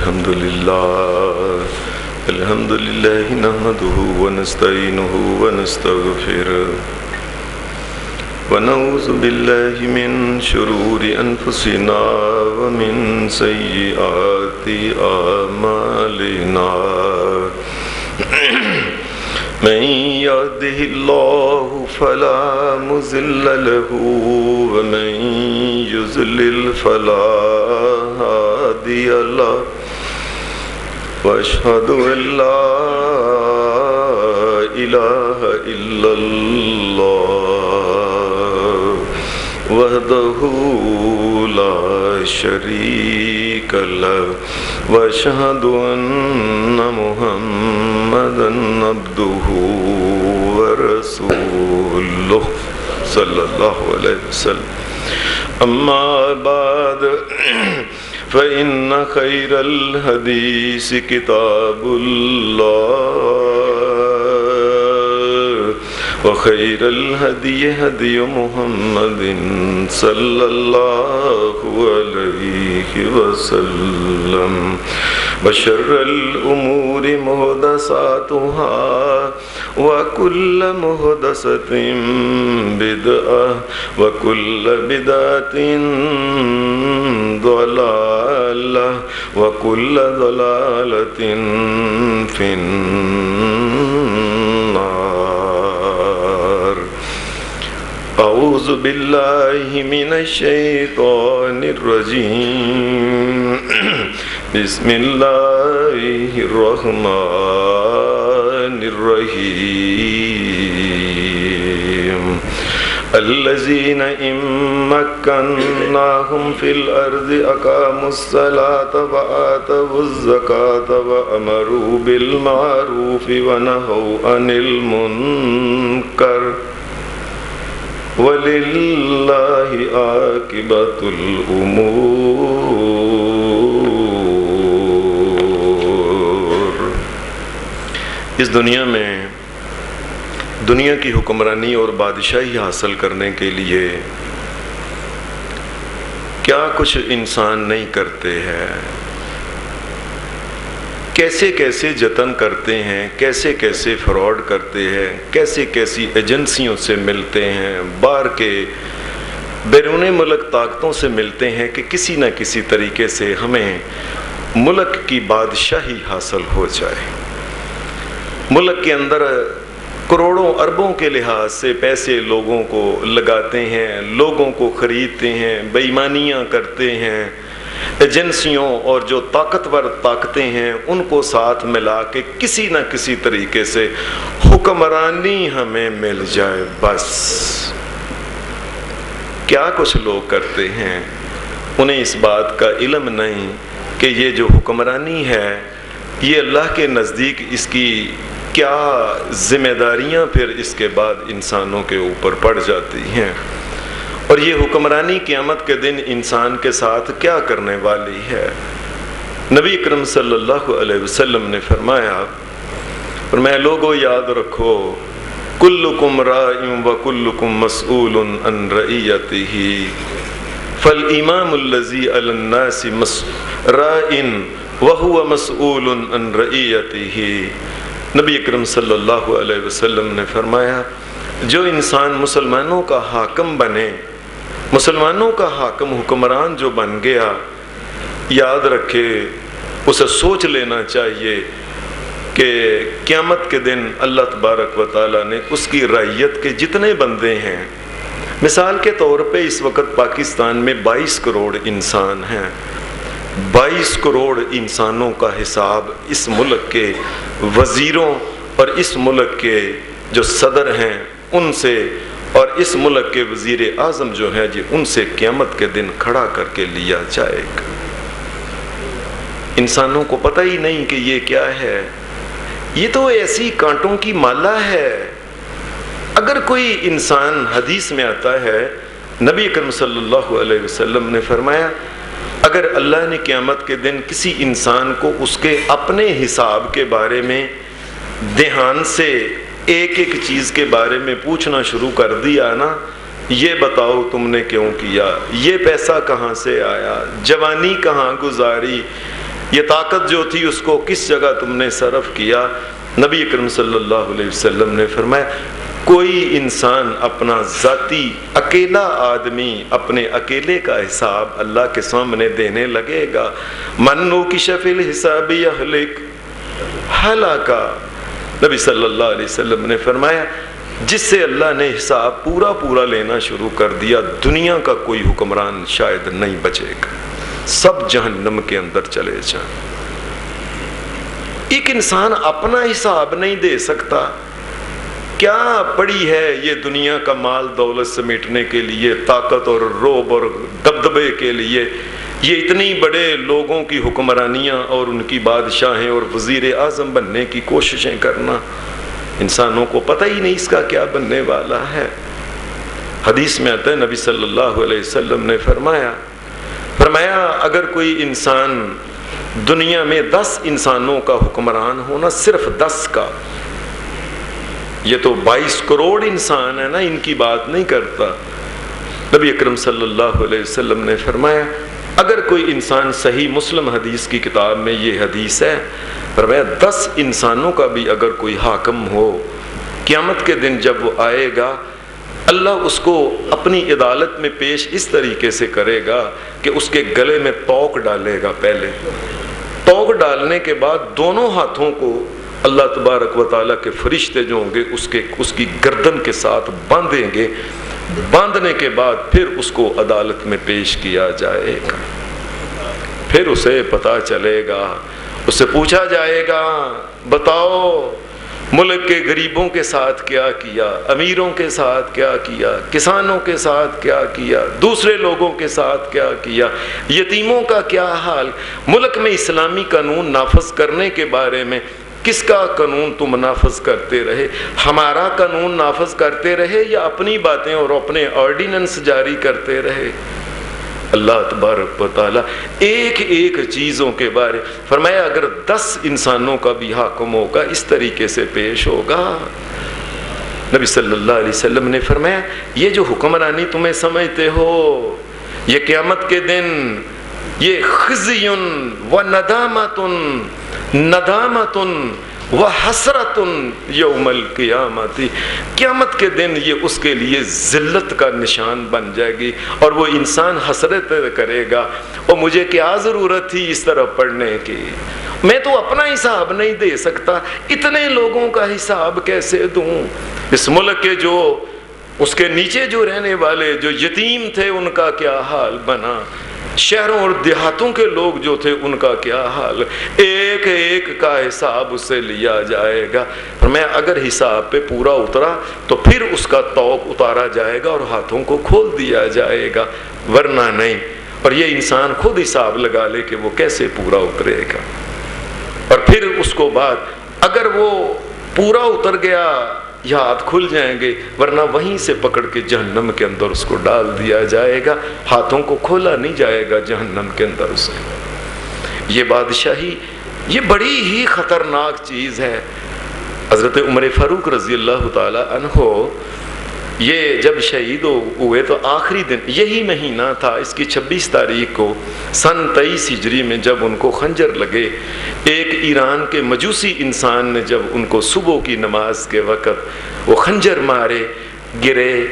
الحمد لله نحمده ونستعينه ونستغفره ونعوذ بالله من شرور أنفسنا ومن سيئات أعمالنا من يهده الله فلا مضل له ومن يضلل فلا هادي له وأشهد أن لا إله إلا الله وحده لا شريك له وأشهد أن محمدا عبده ورسوله صلى الله عليه وسلم أما بعد فإن خير الحديث كتاب الله وخير الهدي هدي محمد صلى الله عليه وسلم وشر الأمور محدثاتها وكل محدثة بدعة وكل بدعة ضلالة وكل ضلالة في النار. أعوذ بالله من الشيطان الرجيم. بسم الله الرحمن الرحيم. الذين إن مكناهم في الأرض أقاموا الصلاة وآتوا الزكاة وأمروا بالمعروف ونهوا عن المنكر وللہ عاقبۃ الامور. اس دنیا میں دنیا کی حکمرانی اور بادشاہی حاصل کرنے کے لیے کیا کچھ انسان نہیں کرتے ہیں، کیسے کیسے جتن کرتے ہیں، کیسے کیسے فراڈ کرتے ہیں، کیسے کیسی ایجنسیوں سے ملتے ہیں، باہر کے بیرون ملک طاقتوں سے ملتے ہیں کہ کسی نہ کسی طریقے سے ہمیں ملک کی بادشاہی حاصل ہو جائے. ملک کے اندر کروڑوں اربوں کے لحاظ سے پیسے لوگوں کو لگاتے ہیں، لوگوں کو خریدتے ہیں، بے ایمانیاں کرتے ہیں. ایجنسیوں اور جو طاقتور طاقتیں ہیں ان کو ساتھ ملا کے کسی نہ کسی طریقے سے حکمرانی ہمیں مل جائے. بس کیا کچھ لوگ کرتے ہیں، انہیں اس بات کا علم نہیں کہ یہ جو حکمرانی ہے یہ اللہ کے نزدیک اس کی کیا ذمہ داریاں پھر اس کے بعد انسانوں کے اوپر پڑ جاتی ہیں، اور یہ حکمرانی قیامت کے دن انسان کے ساتھ کیا کرنے والی ہے. نبی اکرم صلی اللہ علیہ وسلم نے فرمایا لوگوں یاد رکھو کلکم راع وکلکم مسئول عن رعیتہ فالامام الذی علی الناس راع وہو مسئول عن رعیتہ. نبی اکرم صلی اللہ علیہ وسلم نے فرمایا جو انسان مسلمانوں کا حاکم بنے، مسلمانوں کا حاکم حکمران جو بن گیا، یاد رکھے اسے سوچ لینا چاہیے کہ قیامت کے دن اللہ تبارک و تعالیٰ نے اس کی رعیت کے جتنے بندے ہیں، مثال کے طور پہ اس وقت پاکستان میں 22 کروڑ انسان ہیں. 22 کروڑ انسانوں کا حساب اس ملک کے وزیروں اور اس ملک کے جو صدر ہیں ان سے، اور اس ملک کے وزیر اعظم جو ہیں جی ان سے قیامت کے دن کھڑا کر کے لیا جائے گا. انسانوں کو پتہ ہی نہیں کہ یہ کیا ہے، یہ تو ایسی کانٹوں کی مالا ہے. اگر کوئی انسان، حدیث میں آتا ہے نبی اکرم صلی اللہ علیہ وسلم نے فرمایا اگر اللہ نے قیامت کے دن کسی انسان کو اس کے اپنے حساب کے بارے میں دھیان سے ایک ایک چیز کے بارے میں پوچھنا شروع کر دیا نا، یہ بتاؤ تم نے کیوں کیا، یہ پیسہ کہاں سے آیا، جوانی کہاں گزاری، یہ طاقت جو تھی اس کو کس جگہ تم نے صرف کیا؟ نبی اکرم صلی اللہ علیہ وسلم نے فرمایا کوئی انسان اپنا ذاتی اکیلا آدمی اپنے اکیلے کا حساب اللہ کے سامنے دینے لگے گا، من نوکش فی الحساب یہلک ہلاکا، نبی صلی اللہ علیہ وسلم نے فرمایا جس سے اللہ نے حساب پورا لینا شروع کر دیا دنیا کا کوئی حکمران شاید نہیں بچے گا، سب جہنم کے اندر چلے جائیں۔ ایک انسان اپنا حساب نہیں دے سکتا، کیا پڑی ہے یہ دنیا کا مال دولت سمیٹنے کے لیے، طاقت اور رعب اور دبدبے کے لیے، یہ اتنی بڑے لوگوں کی حکمرانیاں اور ان کی بادشاہیں اور وزیر اعظم بننے کی کوششیں کرنا، انسانوں کو پتہ ہی نہیں اس کا کیا بننے والا ہے۔ حدیث میں آتا ہے نبی صلی اللہ علیہ وسلم نے فرمایا اگر کوئی انسان دنیا میں 10 انسانوں کا حکمران ہونا، صرف 10 کا، یہ تو 22 کروڑ انسان ہے نا، ان کی بات نہیں کرتا، نبی اکرم صلی اللہ علیہ وسلم نے فرمایا اگر کوئی انسان، صحیح مسلم حدیث کی کتاب میں یہ حدیث ہے، فرمایا 10 انسانوں کا بھی اگر کوئی حاکم ہو، قیامت کے دن جب وہ آئے گا اللہ اس کو اپنی عدالت میں پیش اس طریقے سے کرے گا کہ اس کے گلے میں توق ڈالے گا، پہلے توق ڈالنے کے بعد دونوں ہاتھوں کو اللہ تبارک و تعالیٰ کے فرشتے جو ہوں گے اس کی گردن کے ساتھ باندھیں گے، باندھنے کے بعد پھر اس کو عدالت میں پیش کیا جائے گا، پھر اسے پتہ چلے گا، اس سے پوچھا جائے گا بتاؤ ملک کے غریبوں کے ساتھ کیا کیا، امیروں کے ساتھ کیا کیا، کسانوں کے ساتھ کیا کیا، دوسرے لوگوں کے ساتھ کیا کیا، یتیموں کا کیا حال، ملک میں اسلامی قانون نافذ کرنے کے بارے میں کس کا قانون تم نافذ کرتے رہے، ہمارا قانون نافذ کرتے رہے یا اپنی باتیں اور اپنے آرڈیننس جاری کرتے رہے؟ اللہ تبارک و تعالیٰ ایک ایک چیزوں کے بارے فرمایا اگر 10 انسانوں کا بھی حاکم ہوگا اس طریقے سے پیش ہوگا۔ نبی صلی اللہ علیہ وسلم نے فرمایا یہ جو حکمرانی تمہیں سمجھتے ہو یہ قیامت کے دن یہ خزی و ندامت و حسرت یوم القیامت، قیامت کے دن یہ اس کے لیے ذلت کا نشان بن جائے گی اور وہ انسان حسرت کرے گا اور مجھے کیا ضرورت تھی اس طرح پڑھنے کی، میں تو اپنا حساب نہیں دے سکتا، اتنے لوگوں کا حساب کیسے دوں؟ اس ملک کے جو اس کے نیچے جو رہنے والے جو یتیم تھے ان کا کیا حال بنا، شہروں اور دیہاتوں کے لوگ جو تھے ان کا کیا حال، ایک ایک کا حساب اس سے لیا جائے گا۔ میں اگر حساب پہ پورا اترا تو پھر اس کا توق اتارا جائے گا اور ہاتھوں کو کھول دیا جائے گا، ورنہ نہیں۔ اور یہ انسان خود حساب لگا لے کہ وہ کیسے پورا اترے گا، اور پھر اس کو بعد اگر وہ پورا اتر گیا یا ہاتھ کھل جائیں گے، ورنہ وہیں سے پکڑ کے جہنم کے اندر اس کو ڈال دیا جائے گا، ہاتھوں کو کھولا نہیں جائے گا جہنم کے اندر اس کے۔ یہ بادشاہی یہ بڑی ہی خطرناک چیز ہے۔ حضرت عمر فاروق رضی اللہ تعالی عنہ یہ جب شہید ہوئے تو آخری دن یہی مہینہ تھا، اس کی 26 تاریخ کو سن 23 ہجری میں جب ان کو خنجر لگے، ایک ایران کے مجوسی انسان نے جب ان کو صبح کی نماز کے وقت وہ خنجر مارے، گرے،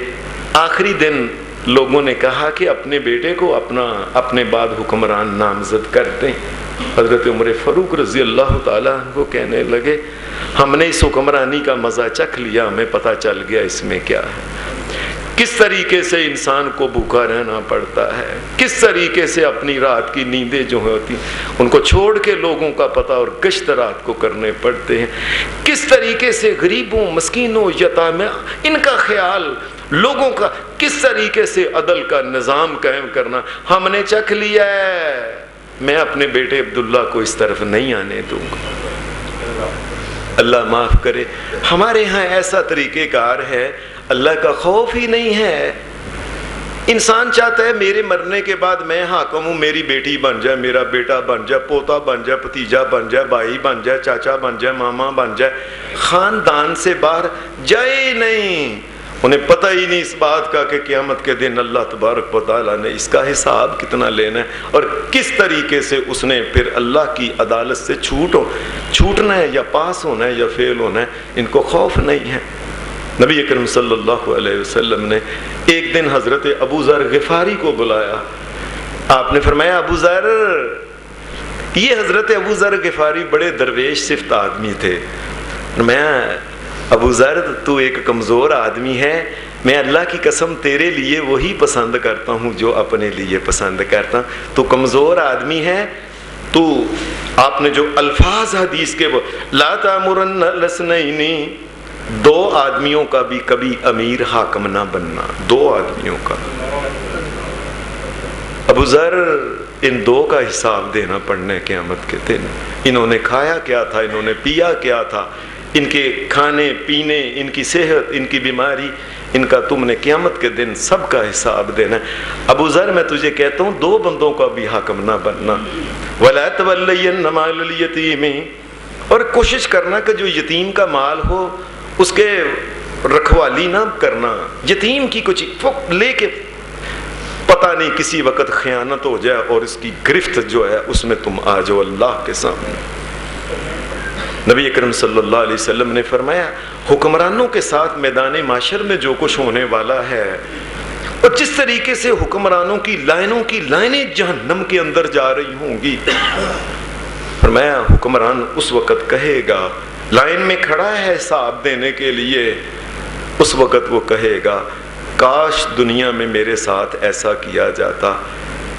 آخری دن لوگوں نے کہا کہ اپنے بیٹے کو اپنے بعد حکمران نامزد کر دیں۔ حضرت عمر فاروق رضی اللہ تعالیٰ عنہ کہنے لگے ہم نے اس حکمرانی کا مزہ چکھ لیا، ہمیں پتہ چل گیا اس میں کیا ہے، کس طریقے سے انسان کو بھوکا رہنا پڑتا ہے، کس طریقے سے اپنی رات کی نیندیں جو ہوتی ان کو چھوڑ کے لوگوں کا پتہ اور گشت رات کو کرنے پڑتے ہیں، کس طریقے سے غریبوں مسکینوں یتاموں ان کا خیال، لوگوں کا کس طریقے سے عدل کا نظام قائم کرنا ہم نے چکھ لیا ہے، میں اپنے بیٹے عبداللہ کو اس طرف نہیں آنے دوں گا۔ اللہ معاف کرے، ہمارے ہاں ایسا طریقہ کار ہے، اللہ کا خوف ہی نہیں ہے۔ انسان چاہتا ہے میرے مرنے کے بعد میں حاکم ہوں، میری بیٹی بن جائے، میرا بیٹا بن جائے، پوتا بن جائے، بھتیجا بن جائے، بھائی بن جائے، چاچا بن جائے، ماما بن جائے، خاندان سے باہر جائے نہیں۔ انہیں پتہ ہی نہیں اس بات کا کہ قیامت کے دن اللہ تبارک و تعالیٰ نے اس کا حساب کتنا لینا ہے اور کس طریقے سے اس نے پھر اللہ کی عدالت سے چھوٹنا ہے یا پاس ہونا ہے یا فیل ہونا ہے، ان کو خوف نہیں ہے۔ نبی اکرم صلی اللہ علیہ وسلم نے ایک دن حضرت ابو ذر غفاری کو بلایا۔ آپ نے فرمایا ابو ذر، یہ حضرت ابو ذر غفاری بڑے درویش صفت آدمی تھے، میں ابو ذر تو ایک کمزور آدمی ہے، میں اللہ کی قسم تیرے لیے وہی پسند کرتا ہوں جو اپنے لیے پسند کرتا ہوں، تو کمزور آدمی ہے، تو آپ نے جو الفاظ حدیث کے وہ لا تامرن الاثنین، دو آدمیوں کا بھی کبھی امیر حاکم نہ بننا، دو آدمیوں کا۔ ابو ذر ان دو کا حساب دینا پڑنا ہے قیامت کے دن، انہوں نے کھایا کیا تھا، انہوں نے پیا کیا تھا، ان کے کھانے پینے، ان کی صحت، ان کی بیماری، ان کا تم نے قیامت کے دن سب کا حساب دینا ہے۔ ابو ذر میں تجھے کہتا ہوں دو بندوں کا بھی حاکم نہ بننا، وَلَا تَوَلَّيَنَّ مَالَ الْيَتِيمِ، اور کوشش کرنا کہ جو یتیم کا مال ہو اس کے رکھوالی نہ کرنا، یتیم کی کچھ لے کے پتہ نہیں کسی وقت خیانت ہو جائے اور اس کی گرفت جو ہے اس میں تم آ جاؤ اللہ کے سامنے۔ نبی اکرم صلی اللہ علیہ وسلم نے فرمایا حکمرانوں کے ساتھ میدان معاشر میں جو کچھ ہونے والا ہے اور جس طریقے سے حکمرانوں کی لائنیں جہنم کے اندر جا رہی ہوں گی، فرمایا حکمران اس وقت کہے گا، لائن میں کھڑا ہے حساب دینے کے لیے، اس وقت وہ کہے گا کاش دنیا میں میرے ساتھ ایسا کیا جاتا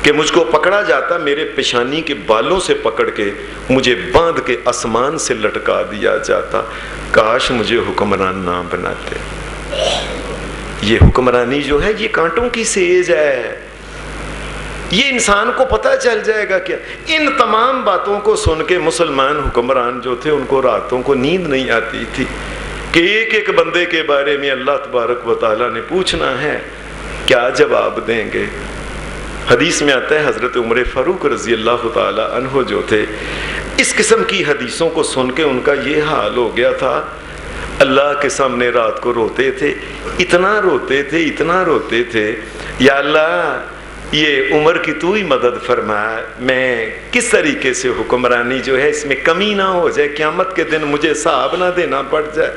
کہ مجھ کو پکڑا جاتا، میرے پیشانی کے بالوں سے پکڑ کے مجھے باندھ کے آسمان سے لٹکا دیا جاتا، کاش مجھے حکمران نہ بناتے۔ یہ حکمرانی جو ہے یہ کانٹوں کی سیج ہے، یہ انسان کو پتہ چل جائے گا کیا۔ ان تمام باتوں کو سن کے مسلمان حکمران جو تھے ان کو راتوں کو نیند نہیں آتی تھی کہ ایک ایک بندے کے بارے میں اللہ تبارک و تعالیٰ نے پوچھنا ہے، کیا جواب دیں گے۔ حدیث میں آتا ہے حضرت عمر فاروق رضی اللہ تعالی عنہ جو تھے، اس قسم کی حدیثوں کو سن کے ان کا یہ حال ہو گیا تھا، اللہ کے سامنے رات کو روتے تھے، اتنا روتے تھے، یا اللہ یہ عمر کی تو ہی مدد فرما، میں کس طریقے سے حکمرانی جو ہے اس میں کمی نہ ہو جائے، قیامت کے دن مجھے حساب نہ دینا پڑ جائے۔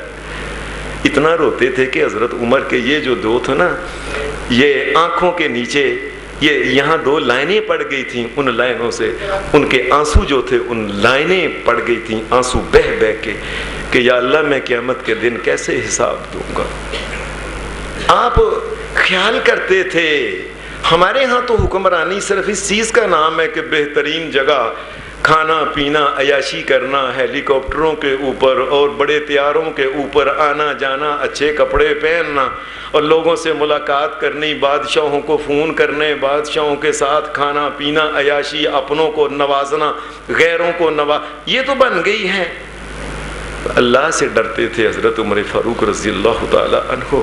اتنا روتے تھے کہ حضرت عمر کے یہ جو دو تھے نا، یہ آنکھوں کے نیچے یہ یہاں دو لائنیں پڑ گئی تھیں، ان لائنوں سے ان کے آنسو جو تھے ان لائنیں پڑ گئی تھیں، آنسو بہہ بہہ کے کہ یا اللہ میں قیامت کے دن کیسے حساب دوں گا۔ آپ خیال کرتے تھے ہمارے ہاں تو حکمرانی صرف اس چیز کا نام ہے کہ بہترین جگہ کھانا پینا عیاشی کرنا، ہیلی کاپٹروں کے اوپر اور بڑے طیاروں کے اوپر آنا جانا، اچھے کپڑے پہننا اور لوگوں سے ملاقات کرنی، بادشاہوں کو فون کرنے، بادشاہوں کے ساتھ کھانا پینا عیاشی، اپنوں کو نوازنا، غیروں کو یہ تو بن گئی ہے۔ اللہ سے ڈرتے تھے حضرت عمر فاروق رضی اللہ تعالی عنہ۔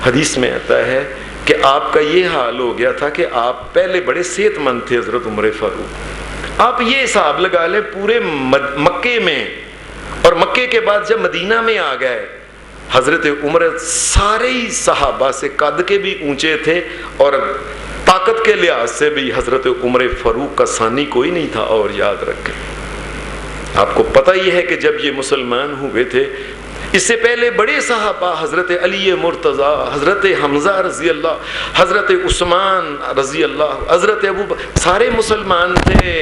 حدیث میں آتا ہے کہ آپ کا یہ حال ہو گیا تھا کہ آپ پہلے بڑے صحت مند تھے حضرت عمر فاروق، آپ یہ حساب لگا لیں پورے مکے میں، اور مکے کے بعد جب مدینہ میں آ گئے حضرت عمر سارے ہی صحابہ سے قد کے بھی اونچے تھے اور طاقت کے لحاظ سے بھی حضرت عمر فاروق کا ثانی کوئی نہیں تھا۔ اور یاد رکھیں آپ کو پتہ ہی ہے کہ جب یہ مسلمان ہوئے تھے اس سے پہلے بڑے صحابہ حضرت علی مرتضیٰ، حضرت حمزہ رضی اللہ، حضرت عثمان رضی اللہ، حضرت ابو بکر، سارے مسلمان تھے۔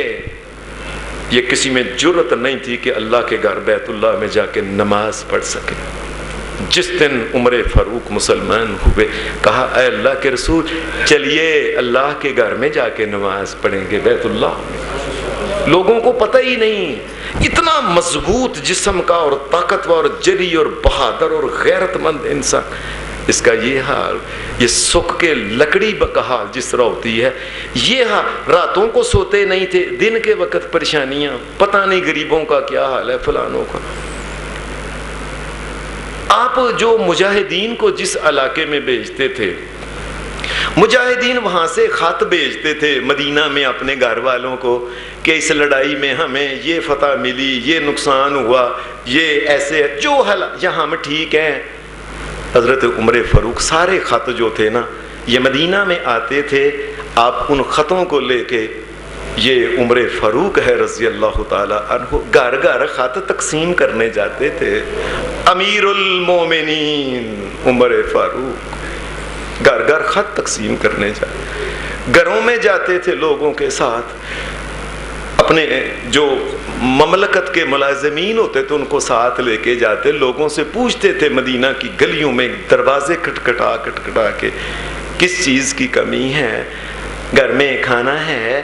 یہ کسی میں جرأت نہیں تھی کہ اللہ کے گھر بیت اللہ میں جا کے نماز پڑھ سکے۔ جس دن عمر فاروق مسلمان ہوئے کہا اے اللہ کے رسول چلیے اللہ کے گھر میں جا کے نماز پڑھیں گے بیت اللہ میں۔ لوگوں کو پتہ ہی نہیں، اتنا مضبوط جسم کا اور طاقتور جری اور بہادر اور غیرت مند انسان، اس کا یہ حال، یہ سکھ کے لکڑی کا حال جس طرح ہوتی ہے، یہ حال راتوں کو سوتے نہیں تھے، دن کے وقت پریشانیاں، پتہ نہیں غریبوں کا کیا حال ہے، فلانوں کا۔ آپ جو مجاہدین کو جس علاقے میں بھیجتے تھے، مجاہدین وہاں سے خط بھیجتے تھے مدینہ میں اپنے گھر والوں کو کہ اس لڑائی میں ہمیں یہ فتح ملی، یہ نقصان ہوا، یہ ایسے جو حال یہاں ہم ٹھیک ہیں۔ حضرت عمر فاروق سارے خط جو تھے نا یہ مدینہ میں آتے تھے، آپ ان خطوں کو لے کے، یہ عمر فاروق ہے رضی اللہ تعالی عنہ، گھر گھر خط تقسیم کرنے جاتے تھے۔ امیر المومنین عمر فاروق گھر گھر خط تقسیم کرنے جاتے، گھروں میں جاتے تھے لوگوں کے ساتھ، اپنے جو مملکت کے ملازمین ہوتے تھے ان کو ساتھ لے کے جاتے، لوگوں سے پوچھتے تھے مدینہ کی گلیوں میں دروازے کھٹکھٹا کے کس چیز کی کمی ہے، گھر میں کھانا ہے،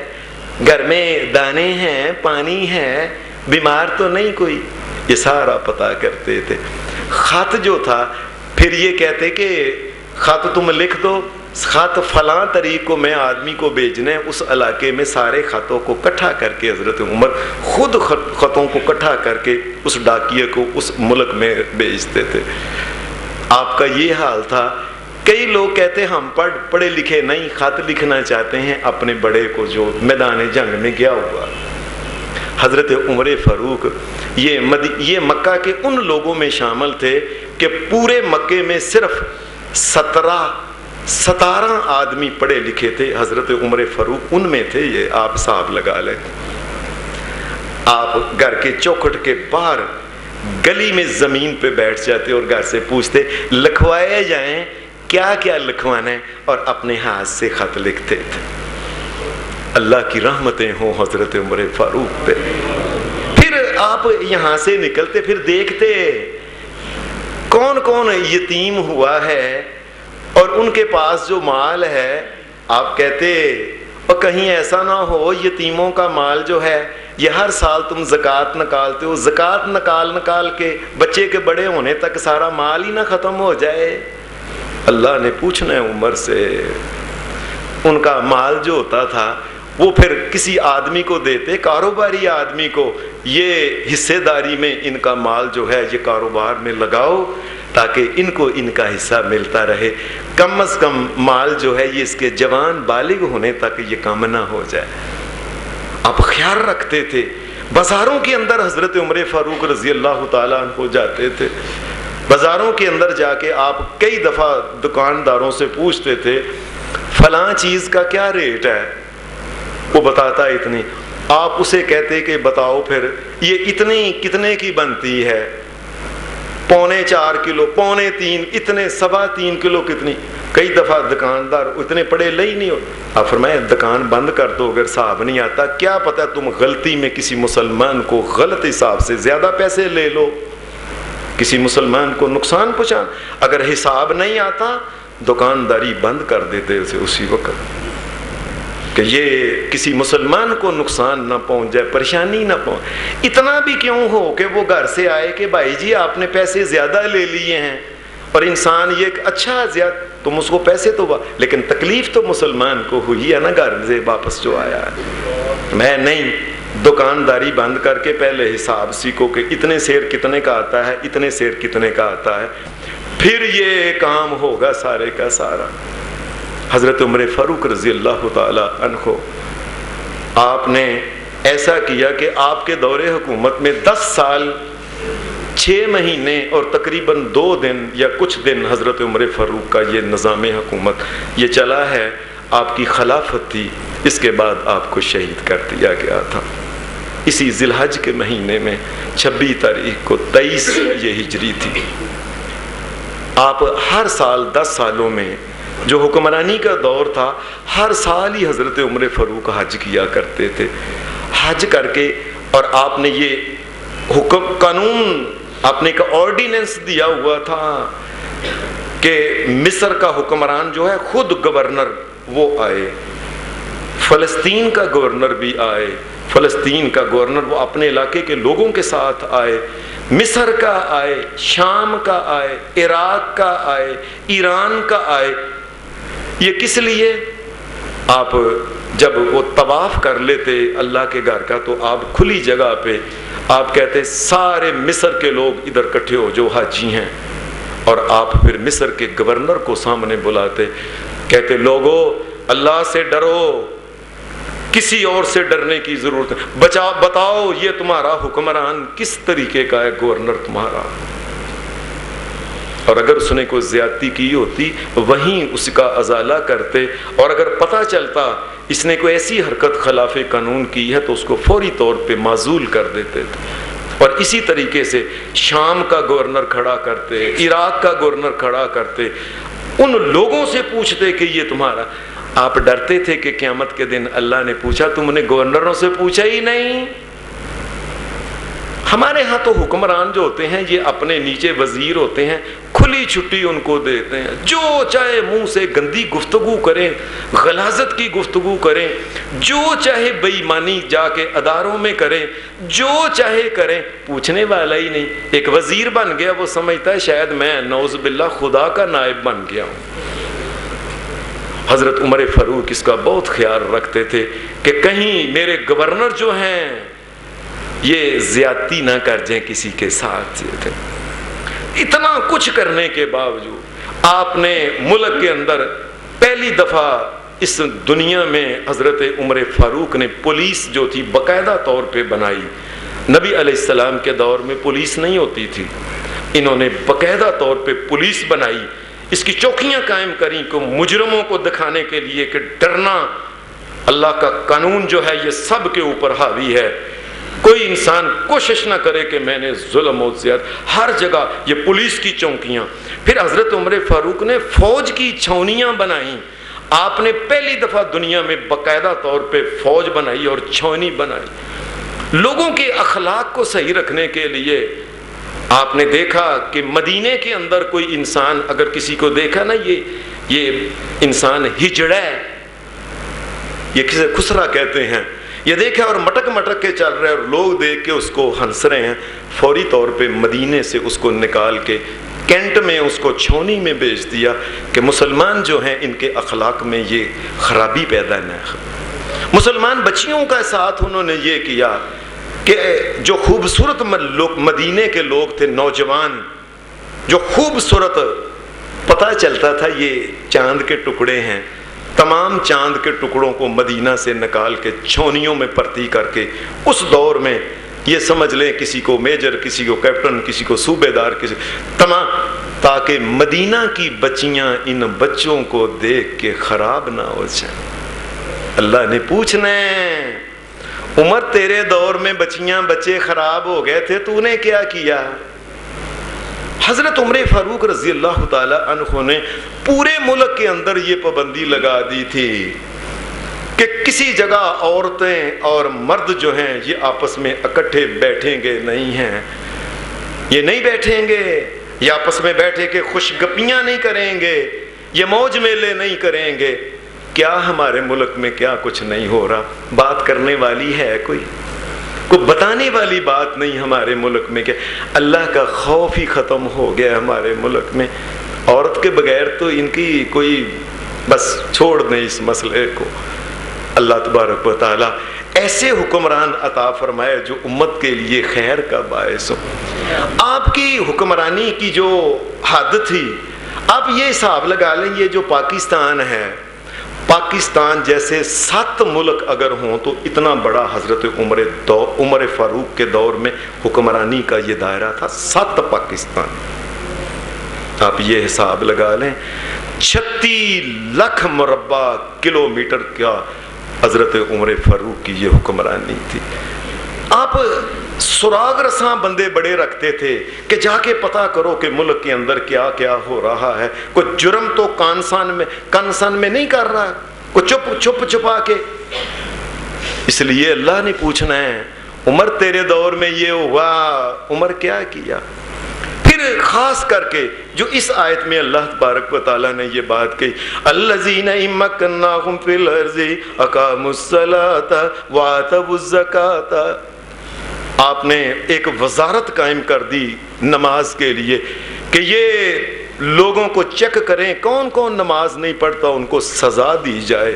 گھر میں دانے ہیں، پانی ہے، بیمار تو نہیں کوئی، یہ سارا پتہ کرتے تھے۔ خط جو تھا پھر یہ کہتے کہ خط تم لکھ دو، خط فلاں طریق کو میں آدمی کو بھیجنا ہے، اس علاقے میں سارے خطوں کو اکٹھا کر کے حضرت عمر خود خطوں کو اکٹھا کر کے اس ڈاکیے کو اس ملک میں بھیجتے تھے۔ آپ کا یہ حال تھا۔ کئی لوگ کہتے ہم پڑھے لکھے نہیں، خط لکھنا چاہتے ہیں اپنے بڑے کو جو میدان جنگ میں گیا ہوا۔ حضرت عمر فاروق یہ مکہ کے ان لوگوں میں شامل تھے کہ پورے مکے میں صرف 17 آدمی پڑھے لکھے تھے، حضرت عمر فاروق ان میں تھے۔ یہ آپ حساب لگا لیں، آپ گھر کے چوکھٹ کے باہر گلی میں زمین پہ بیٹھ جاتے اور گھر سے پوچھتے لکھوائے جائیں کیا کیا لکھوانا ہے، اور اپنے ہاتھ سے خط لکھتے تھے۔ اللہ کی رحمتیں ہوں حضرت عمر فاروق پہ۔ پھر آپ یہاں سے نکلتے، پھر دیکھتے کون کون یتیم ہوا ہے اور ان کے پاس جو مال ہے، آپ کہتے اور کہیں ایسا نہ ہو یتیموں کا مال جو ہے یہ ہر سال تم زکوٰۃ نکالتے ہو، زکوٰۃ نکال کے بچے کے بڑے ہونے تک سارا مال ہی نہ ختم ہو جائے۔ اللہ نے پوچھنا ہے عمر سے۔ ان کا مال جو ہوتا تھا وہ پھر کسی آدمی کو دیتے، کاروباری آدمی کو، یہ حصے داری میں ان کا مال جو ہے یہ کاروبار میں لگاؤ تاکہ ان کو ان کا حصہ ملتا رہے، کم از کم مال جو ہے یہ اس کے جوان بالغ ہونے تک یہ کم نہ ہو جائے۔ آپ خیال رکھتے تھے۔ بازاروں کے اندر حضرت عمر فاروق رضی اللہ تعالیٰ عنہ جاتے تھے، بازاروں کے اندر جا کے آپ کئی دفعہ دکانداروں سے پوچھتے تھے فلاں چیز کا کیا ریٹ ہے، وہ بتاتا اتنی، آپ اسے کہتے کہ بتاؤ پھر یہ اتنی کتنے کی بنتی ہے، 4.25 کلو، 3.25، اتنے 3.25 کلو کتنی۔ کئی دفعہ دکاندار اتنے پڑے لے ہی نہیں ہو، آپ فرمائے دکان بند کر دو اگر صاحب نہیں آتا، کیا پتہ تم غلطی میں کسی مسلمان کو غلط حساب سے زیادہ پیسے لے لو، کسی مسلمان کو نقصان پہنچان۔ اگر حساب نہیں آتا دکانداری بند کر دیتے اسے اسی وقت کہ یہ کسی مسلمان کو نقصان نہ پہنچ جائے، پریشانی نہ پہنچ۔ اتنا بھی کیوں ہو کہ وہ گھر سے آئے کہ بھائی جی آپ نے پیسے زیادہ لے لیے ہیں، اور انسان یہ کہ اچھا زیادہ تم اس کو پیسے تو، لیکن تکلیف تو مسلمان کو ہوئی ہے نا گھر سے واپس جو آیا ہے۔ میں نہیں، دکانداری بند کر کے پہلے حساب سیکھو کہ اتنے سیر کتنے کا آتا ہے، اتنے سیر کتنے کا آتا ہے، پھر یہ کام ہوگا سارے کا سارا۔ حضرت عمر فاروق رضی اللہ تعالی عنہ آپ نے ایسا کیا کہ آپ کے دور حکومت میں 10 سال 6 مہینے اور تقریباً 2 دن یا کچھ دن حضرت عمر فاروق کا یہ نظام حکومت یہ چلا ہے۔ آپ کی خلافت تھی، اس کے بعد آپ کو شہید کر دیا گیا تھا اسی ذی الحج کے مہینے میں 26 تاریخ کو 23 یہ ہجری تھی۔ آپ ہر سال 10 سالوں میں جو حکمرانی کا دور تھا ہر سال ہی حضرت عمر فاروق حج کیا کرتے تھے۔ حج کر کے اور آپ نے یہ حکم قانون آپ نے ایک آرڈیننس دیا ہوا تھا کہ مصر کا حکمران جو ہے خود گورنر وہ آئے، فلسطین کا گورنر بھی آئے، فلسطین کا گورنر وہ اپنے علاقے کے لوگوں کے ساتھ آئے، مصر کا آئے، شام کا آئے، عراق کا آئے، ایران کا آئے۔ یہ کس لیے؟ آپ جب وہ طواف کر لیتے اللہ کے گھر کا تو آپ کھلی جگہ پہ آپ کہتے سارے مصر کے لوگ ادھر اکٹھے ہو جو حاجی ہیں، اور آپ پھر مصر کے گورنر کو سامنے بلاتے، کہتے لوگو اللہ سے ڈرو، کسی اور سے ڈرنے کی ضرورت ہے، بتاؤ یہ تمہارا حکمران کس طریقے کا ہے، گورنر تمہارا۔ اور اور اگر اس نے کوئی زیادتی کی ہوتی وہیں اس کا ازالہ کرتے، اور اگر پتہ چلتا اس نے کوئی ایسی حرکت خلاف قانون کی ہے تو اس کو فوری طور پہ معزول کر دیتے تھے۔ اور اسی طریقے سے شام کا گورنر کھڑا کرتے، عراق کا گورنر کھڑا کرتے، ان لوگوں سے پوچھتے کہ یہ تمہارا، آپ ڈرتے تھے کہ قیامت کے دن اللہ نے پوچھا تم نے گورنروں سے پوچھا ہی نہیں۔ ہمارے ہاں تو حکمران جو ہوتے ہیں یہ اپنے نیچے وزیر ہوتے ہیں، کھلی چھٹی ان کو دیتے ہیں، جو چاہے منہ سے گندی گفتگو کریں، غلاظت کی گفتگو کریں، جو چاہے بے ایمانی جا کے اداروں میں کریں، جو چاہے کریں، پوچھنے والا ہی نہیں۔ ایک وزیر بن گیا، وہ سمجھتا ہے شاید میں نعوذ باللہ خدا کا نائب بن گیا ہوں۔ حضرت عمر فاروق اس کا بہت خیال رکھتے تھے کہ کہیں میرے گورنر جو ہیں یہ زیادتی نہ کر جائیں کسی کے ساتھ۔ اتنا کچھ کرنے کے باوجود آپ نے ملک کے اندر پہلی دفعہ اس دنیا میں حضرت عمر فاروق نے پولیس جو تھی باقاعدہ طور پہ بنائی۔ نبی علیہ السلام کے دور میں پولیس نہیں ہوتی تھی، انہوں نے باقاعدہ طور پہ پولیس بنائی، اس کی چوکیاں قائم کریں کہ مجرموں کو دکھانے کے لیے کہ ڈرنا، اللہ کا قانون جو ہے یہ سب کے اوپر حاوی ہے، کوئی انسان کوشش نہ کرے کہ میں نے ظلم و زیادت، ہر جگہ یہ پولیس کی چوکیاں۔ پھر حضرت عمر فاروق نے فوج کی چھاونیاں بنائیں، آپ نے پہلی دفعہ دنیا میں باقاعدہ طور پہ فوج بنائی اور چھاونی بنائی۔ لوگوں کے اخلاق کو صحیح رکھنے کے لیے آپ نے دیکھا کہ مدینے کے اندر کوئی انسان اگر کسی کو دیکھا نا یہ انسان ہجڑا ہے، یہ کسے خسرا کہتے ہیں، یہ دیکھا اور مٹک مٹک کے چل رہے اور لوگ دیکھ کے اس کو ہنس رہے ہیں، فوری طور پہ مدینے سے اس کو نکال کے کینٹ میں اس کو چھونی میں بیچ دیا کہ مسلمان جو ہیں ان کے اخلاق میں یہ خرابی پیدا نہ ہے۔ مسلمان بچیوں کا ساتھ انہوں نے یہ کیا کہ جو خوبصورت مدینے کے لوگ تھے، نوجوان جو خوبصورت، پتہ چلتا تھا یہ چاند کے ٹکڑے ہیں، تمام چاند کے ٹکڑوں کو مدینہ سے نکال کے چھونیوں میں پرتی کر کے، اس دور میں یہ سمجھ لیں کسی کو میجر، کسی کو کیپٹن، کسی کو صوبے دار، کسی تمام، تاکہ مدینہ کی بچیاں ان بچوں کو دیکھ کے خراب نہ ہو جائیں۔ اللہ نے پوچھنا ہے عمر تیرے دور میں بچیاں بچے خراب ہو گئے تھے، تو نے کیا کیا؟ حضرت عمر فاروق رضی اللہ تعالی عنہ نے پورے ملک کے اندر یہ پابندی لگا دی تھی کہ کسی جگہ عورتیں اور مرد جو ہیں یہ آپس میں اکٹھے بیٹھیں گے نہیں ہیں، یہ نہیں بیٹھیں گے، یہ آپس میں بیٹھے کہ خوش گپیاں نہیں کریں گے، یہ موج میلے نہیں کریں گے۔ کیا ہمارے ملک میں کیا کچھ نہیں ہو رہا؟ بات کرنے والی ہے کوئی بتانے والی بات نہیں ہمارے ملک میں، کہ اللہ کا خوف ہی ختم ہو گیا ہمارے ملک میں۔ عورت کے بغیر تو ان کی کوئی، بس چھوڑ دیں اس مسئلے کو۔ اللہ تبارک و تعالی ایسے حکمران عطا فرمائے جو امت کے لیے خیر کا باعث ہو۔ آپ کی حکمرانی کی جو حد تھی، آپ یہ حساب لگا لیں، یہ جو پاکستان ہے، پاکستان جیسے 7 ملک اگر ہوں تو اتنا بڑا حضرت عمر فاروق کے دور میں حکمرانی کا یہ دائرہ تھا، 7 پاکستان۔ آپ یہ حساب لگا لیں، 36 لاکھ مربع کلومیٹر کا حضرت عمر فاروق کی یہ حکمرانی تھی۔ آپ سراغ رساں بندے بڑے رکھتے تھے کہ جا کے پتہ کرو کہ ملک کے اندر کیا کیا ہو رہا ہے، کوئی جرم تو کانسان میں نہیں کر رہا، کوئی چھپ چھپا کے۔ اس لیے اللہ نے پوچھنا ہے عمر تیرے دور میں یہ ہوا، عمر کیا کیا؟ پھر خاص کر کے جو اس آیت میں اللہ تبارک و تعالیٰ نے یہ بات کہی، الذین مکناہم فی الارض اقاموا الصلاۃ وآتوا الزکاۃ، آپ نے ایک وزارت قائم کر دی نماز کے لیے کہ یہ لوگوں کو چیک کریں کون کون نماز نہیں پڑھتا، ان کو سزا دی جائے۔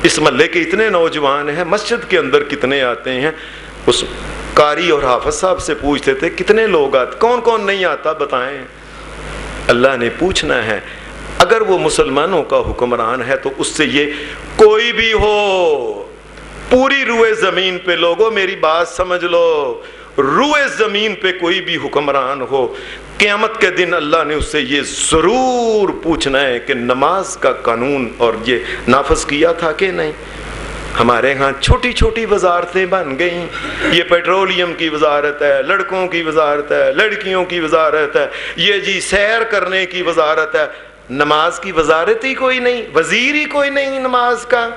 اس محلے کے اتنے نوجوان ہیں، مسجد کے اندر کتنے آتے ہیں؟ اس قاری اور حافظ صاحب سے پوچھتے تھے کتنے لوگ آتے، کون کون نہیں آتا بتائیں۔ اللہ نے پوچھنا ہے اگر وہ مسلمانوں کا حکمران ہے تو اس سے یہ کوئی بھی ہو، پوری روئے زمین پہ لوگوں میری بات سمجھ لو، روئے زمین پہ کوئی بھی حکمران ہو، قیامت کے دن اللہ نے اس سے یہ ضرور پوچھنا ہے کہ نماز کا قانون اور یہ نافذ کیا تھا کہ نہیں۔ ہمارے ہاں چھوٹی چھوٹی وزارتیں بن گئیں، یہ پیٹرولیم کی وزارت ہے، لڑکوں کی وزارت ہے، لڑکیوں کی وزارت ہے، یہ جی سیر کرنے کی وزارت ہے، نماز کی وزارت ہی کوئی نہیں، وزیر ہی کوئی نہیں نماز کا۔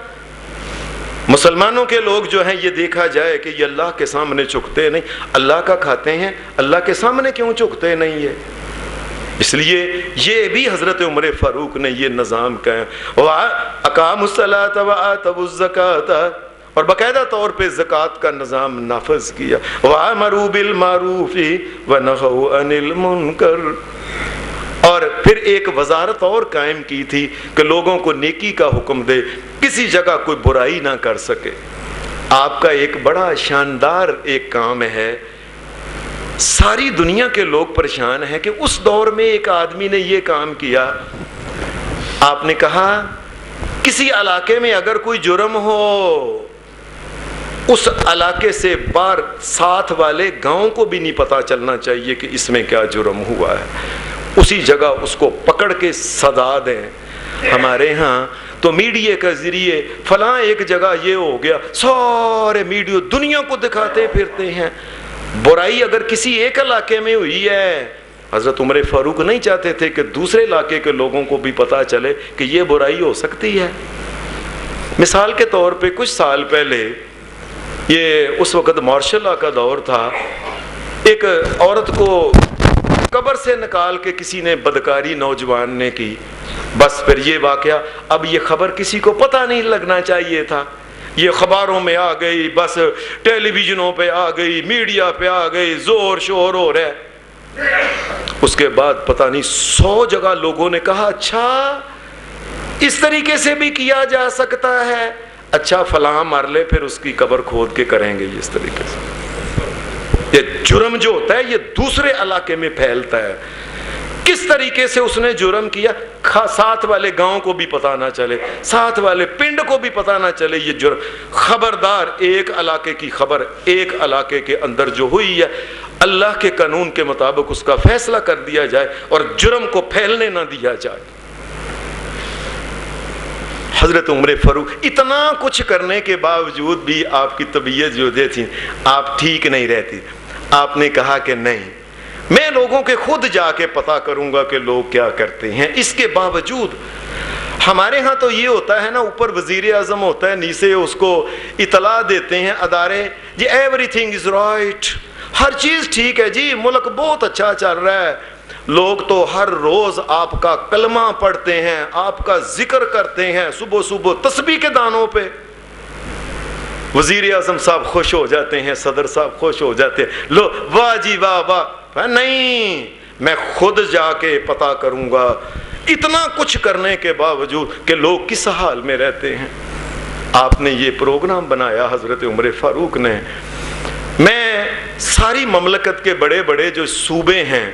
مسلمانوں کے لوگ جو ہیں یہ دیکھا جائے کہ یہ اللہ کے سامنے جھکتے نہیں، اللہ کا کھاتے ہیں، اللہ کے سامنے کیوں جھکتے نہیں ہے؟ اس لیے یہ بھی حضرت عمر فاروق نے یہ نظام کہا، اقاموا الصلاۃ وآتوا الزکاۃ، اور باقاعدہ طور پہ زکوٰۃ کا نظام نافذ کیا، وَأَمَرُوا بِالْمَعْرُوفِ وَنَهَوْا عَنِ الْمُنکَرِ، اور پھر ایک وزارت اور قائم کی تھی کہ لوگوں کو نیکی کا حکم دے، کسی جگہ کوئی برائی نہ کر سکے۔ آپ کا ایک بڑا شاندار ایک کام ہے، ساری دنیا کے لوگ پریشان ہیں کہ اس دور میں ایک آدمی نے یہ کام کیا۔ آپ نے کہا کسی علاقے میں اگر کوئی جرم ہو، اس علاقے سے باہر ساتھ والے گاؤں کو بھی نہیں پتہ چلنا چاہیے کہ اس میں کیا جرم ہوا ہے، اسی جگہ اس کو پکڑ کے سزا دیں۔ ہمارے ہاں تو میڈیا کے ذریعے فلاں ایک جگہ یہ ہو گیا، سارے میڈیا دنیا کو دکھاتے پھرتے ہیں۔ برائی اگر کسی ایک علاقے میں ہوئی ہے، حضرت عمر فاروق نہیں چاہتے تھے کہ دوسرے علاقے کے لوگوں کو بھی پتہ چلے کہ یہ برائی ہو سکتی ہے۔ مثال کے طور پہ کچھ سال پہلے، یہ اس وقت مارشل لا کا دور تھا، ایک عورت کو قبر سے نکال کے کسی نے بدکاری نوجوان نے کی، بس پھر یہ واقعہ، اب یہ خبر کسی کو پتہ نہیں لگنا چاہیے تھا، یہ خبروں میں آ گئی، بس ٹیلی ویژنوں پہ آ گئی، میڈیا پہ آ گئی، زور شور ہو رہا ہے۔ اس کے بعد پتہ نہیں 100 جگہ لوگوں نے کہا اچھا اس طریقے سے بھی کیا جا سکتا ہے، اچھا فلاں مر لے پھر اس کی قبر کھود کے کریں گے اس طریقے سے۔ یہ جرم جو ہوتا ہے یہ دوسرے علاقے میں پھیلتا ہے، کس طریقے سے اس نے جرم کیا، ساتھ والے گاؤں کو بھی پتہ نہ چلے، ساتھ والے پنڈ کو بھی پتہ نہ چلے یہ جرم۔ خبردار، ایک علاقے کی خبر ایک علاقے کے اندر جو ہوئی ہے، اللہ کے قانون کے مطابق اس کا فیصلہ کر دیا جائے اور جرم کو پھیلنے نہ دیا جائے۔ حضرت عمر فاروق اتنا کچھ کرنے کے باوجود بھی آپ کی طبیعت جو دے تھی، آپ ٹھیک نہیں رہتی۔ آپ نے کہا کہ نہیں، میں لوگوں کے خود جا کے پتہ کروں گا کہ لوگ کیا کرتے ہیں۔ اس کے باوجود ہمارے ہاں تو یہ ہوتا ہے نا، اوپر وزیر اعظم ہوتا ہے، نیچے اس کو اطلاع دیتے ہیں ادارے، جی ایوری تھنگ از رائٹ، ہر چیز ٹھیک ہے جی، ملک بہت اچھا چل رہا ہے۔ لوگ تو ہر روز آپ کا کلمہ پڑھتے ہیں، آپ کا ذکر کرتے ہیں، صبح صبح تسبیح کے دانوں پہ۔ وزیر اعظم صاحب خوش ہو جاتے ہیں، صدر صاحب خوش ہو جاتے ہیں، لو واہ جی واہ واہ، نہیں میں خود جا کے پتہ کروں گا۔ اتنا کچھ کرنے کے باوجود کہ لوگ کس حال میں رہتے ہیں۔ آپ نے یہ پروگرام بنایا حضرت عمر فاروق نے، میں ساری مملکت کے بڑے بڑے جو صوبے ہیں،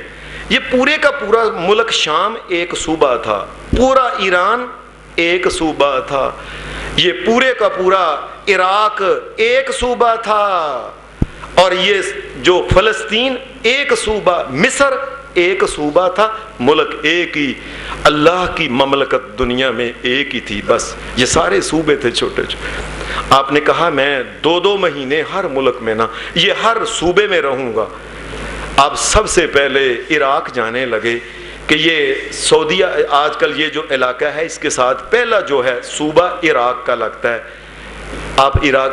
یہ پورے کا پورا ملک، شام ایک صوبہ تھا، پورا ایران ایک صوبہ تھا، یہ پورے کا پورا عراق ایک صوبہ تھا، اور یہ جو فلسطین ایک صوبہ، مصر ایک صوبہ تھا، ملک ایک ہی، اللہ کی مملکت دنیا میں ایک ہی تھی، بس یہ سارے صوبے تھے چھوٹے چھوٹے۔ آپ نے کہا میں 2 مہینے ہر ملک میں نہ، یہ ہر صوبے میں رہوں گا۔ آپ سب سے پہلے عراق جانے لگے کہ یہ سعودیہ آج کل یہ جو علاقہ ہے اس کے ساتھ پہلا جو ہے صوبہ عراق کا لگتا ہے۔ آپ عراق،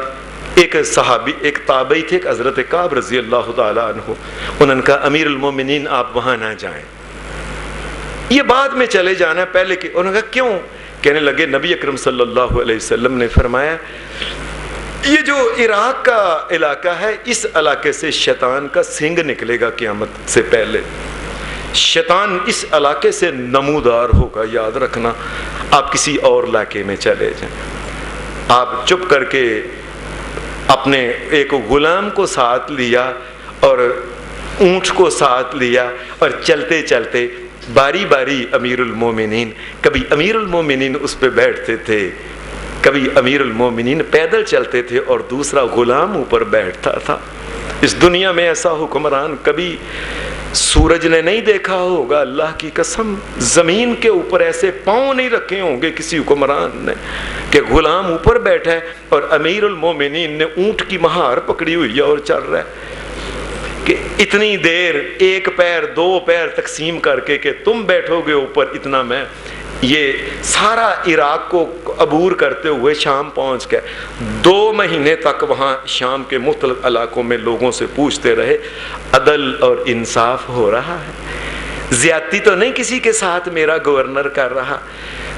ایک صحابی، ایک تابعی تھے، حضرت کعب رضی اللہ تعالیٰ عنہ، انہوں نے کہا امیر المومنین آپ وہاں نہ جائیں، یہ بعد میں چلے جانا ہے، پہلے کہ انہوں نے کہا کیوں؟ کہنے لگے نبی اکرم صلی اللہ علیہ وسلم نے فرمایا یہ جو عراق کا علاقہ ہے، اس علاقے سے شیطان کا سنگ نکلے گا قیامت سے پہلے، شیطان اس علاقے سے نمودار ہوگا، یاد رکھنا، آپ کسی اور علاقے میں چلے جائیں۔ آپ چپ کر کے اپنے ایک غلام کو ساتھ لیا اور اونٹ کو ساتھ لیا، اور چلتے چلتے باری باری امیر المومنین، کبھی امیر المومنین اس پہ بیٹھتے تھے، کبھی امیر المومنین پیدل چلتے تھے اور دوسرا غلام اوپر بیٹھتا تھا۔ اس دنیا میں ایسا حکمران کبھی سورج نے نہیں دیکھا ہوگا، اللہ کی قسم زمین کے اوپر ایسے پاؤں نہیں رکھے ہوں گے کسی حکمران نے کہ غلام اوپر بیٹھا ہے اور امیر المومنین نے اونٹ کی مہار پکڑی ہوئی ہے اور چل رہا ہے کہ اتنی دیر ایک پیر دو پیر تقسیم کر کے کہ تم بیٹھو گے اوپر اتنا میں. یہ سارا عراق کو عبور کرتے ہوئے شام پہنچ گئے. 2 مہینے تک وہاں شام کے مختلف علاقوں میں لوگوں سے پوچھتے رہے عدل اور انصاف ہو رہا ہے، زیادتی تو نہیں کسی کے ساتھ میرا گورنر کر رہا،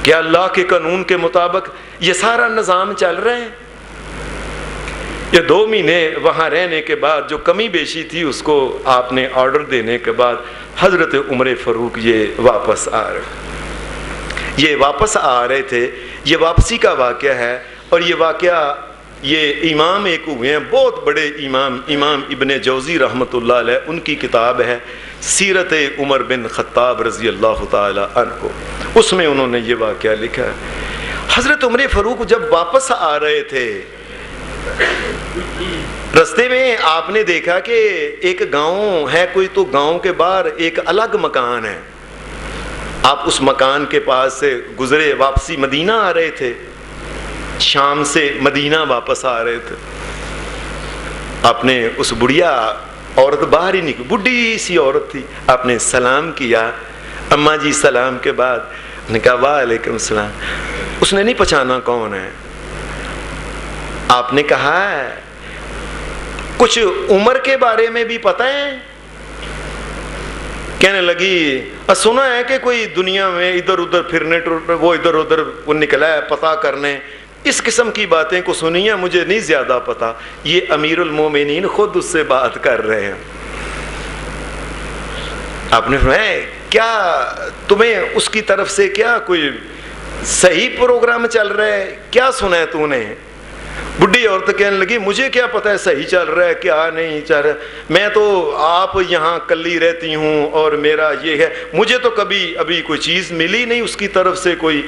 کیا اللہ کے قانون کے مطابق یہ سارا نظام چل رہا ہے؟ یہ 2 مہینے وہاں رہنے کے بعد جو کمی بیشی تھی اس کو آپ نے آرڈر دینے کے بعد حضرت عمر فاروق یہ واپس آ رہے تھے. یہ واپسی کا واقعہ ہے اور یہ واقعہ یہ امام ایک ہوئے ہیں بہت بڑے امام ابن جوزی رحمۃ اللہ علیہ، ان کی کتاب ہے سیرت عمر بن خطاب رضی اللہ تعالی عنہ، اس میں انہوں نے یہ واقعہ لکھا ہے. حضرت عمر فاروق جب واپس آ رہے تھے رستے میں آپ نے دیکھا کہ ایک گاؤں ہے کوئی، تو گاؤں کے باہر ایک الگ مکان ہے. آپ اس مکان کے پاس سے گزرے، واپسی مدینہ آ رہے تھے، شام سے مدینہ واپس آ رہے تھے. آپ نے اس بڑھیا عورت باہر ہی نکلی، بڈھی سی عورت تھی، آپ نے سلام کیا، اماں جی سلام کے بعد نے کہا وعلیکم السلام. اس نے نہیں پہچانا کون ہے. آپ نے کہا کچھ عمر کے بارے میں بھی پتہ ہے؟ کہنے لگی سنا ہے کہ کوئی دنیا میں ادھر ادھر پھرنے وہ ادھر ادھر وہ نکلا ہے پتہ کرنے، اس قسم کی باتیں کو سنی ہیں، مجھے نہیں زیادہ پتہ. یہ امیر المومنین خود اس سے بات کر رہے ہیں. آپ نے فرمایا کیا تمہیں اس کی طرف سے کیا کوئی صحیح پروگرام چل رہا ہے، کیا سنا ہے تو نے؟ بڈھی عورت کہنے لگی مجھے کیا پتہ ہے صحیح چل رہا ہے کیا نہیں چل رہا ہے، میں تو آپ یہاں کلی رہتی ہوں اور میرا یہ ہے، مجھے تو کبھی ابھی کوئی چیز ملی نہیں اس کی طرف سے کوئی،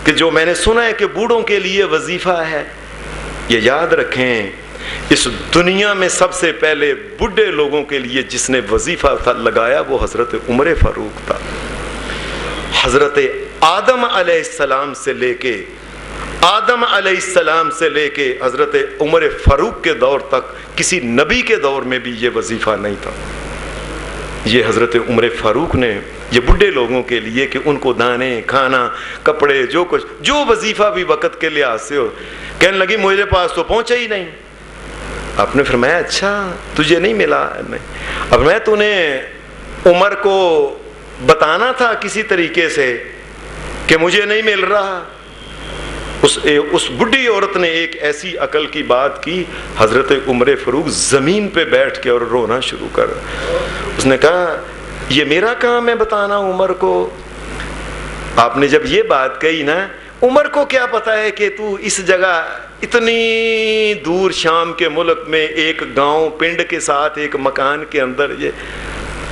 کہ جو میں نے سنا ہے کہ بوڑھوں کے لیے وظیفہ ہے. یہ یاد رکھیں اس دنیا میں سب سے پہلے بڈھے لوگوں کے لیے جس نے وظیفہ لگایا وہ حضرت عمر فاروق تھا. حضرت آدم علیہ السلام سے لے کے حضرت عمر فاروق کے دور تک کسی نبی کے دور میں بھی یہ وظیفہ نہیں تھا. یہ حضرت عمر فاروق نے یہ بڈھے لوگوں کے لیے کہ ان کو دانے کھانا کپڑے جو کچھ جو وظیفہ بھی وقت کے لحاظ سے ہو. کہنے لگی مجھے پاس تو پہنچا ہی نہیں. آپ نے فرمایا اچھا تجھے نہیں ملا؟ اب میں تو نے عمر کو بتانا تھا کسی طریقے سے کہ مجھے نہیں مل رہا. اس بڈھی عورت نے ایک ایسی عقل کی بات کی، حضرت عمر فاروق زمین پہ بیٹھ کے اور رونا شروع کر. اس نے کہا یہ میرا کام ہے بتانا عمر کو؟ آپ نے جب یہ بات کہی نا، عمر کو کیا پتا ہے کہ تو اس جگہ اتنی دور شام کے ملک میں ایک گاؤں پنڈ کے ساتھ ایک مکان کے اندر یہ.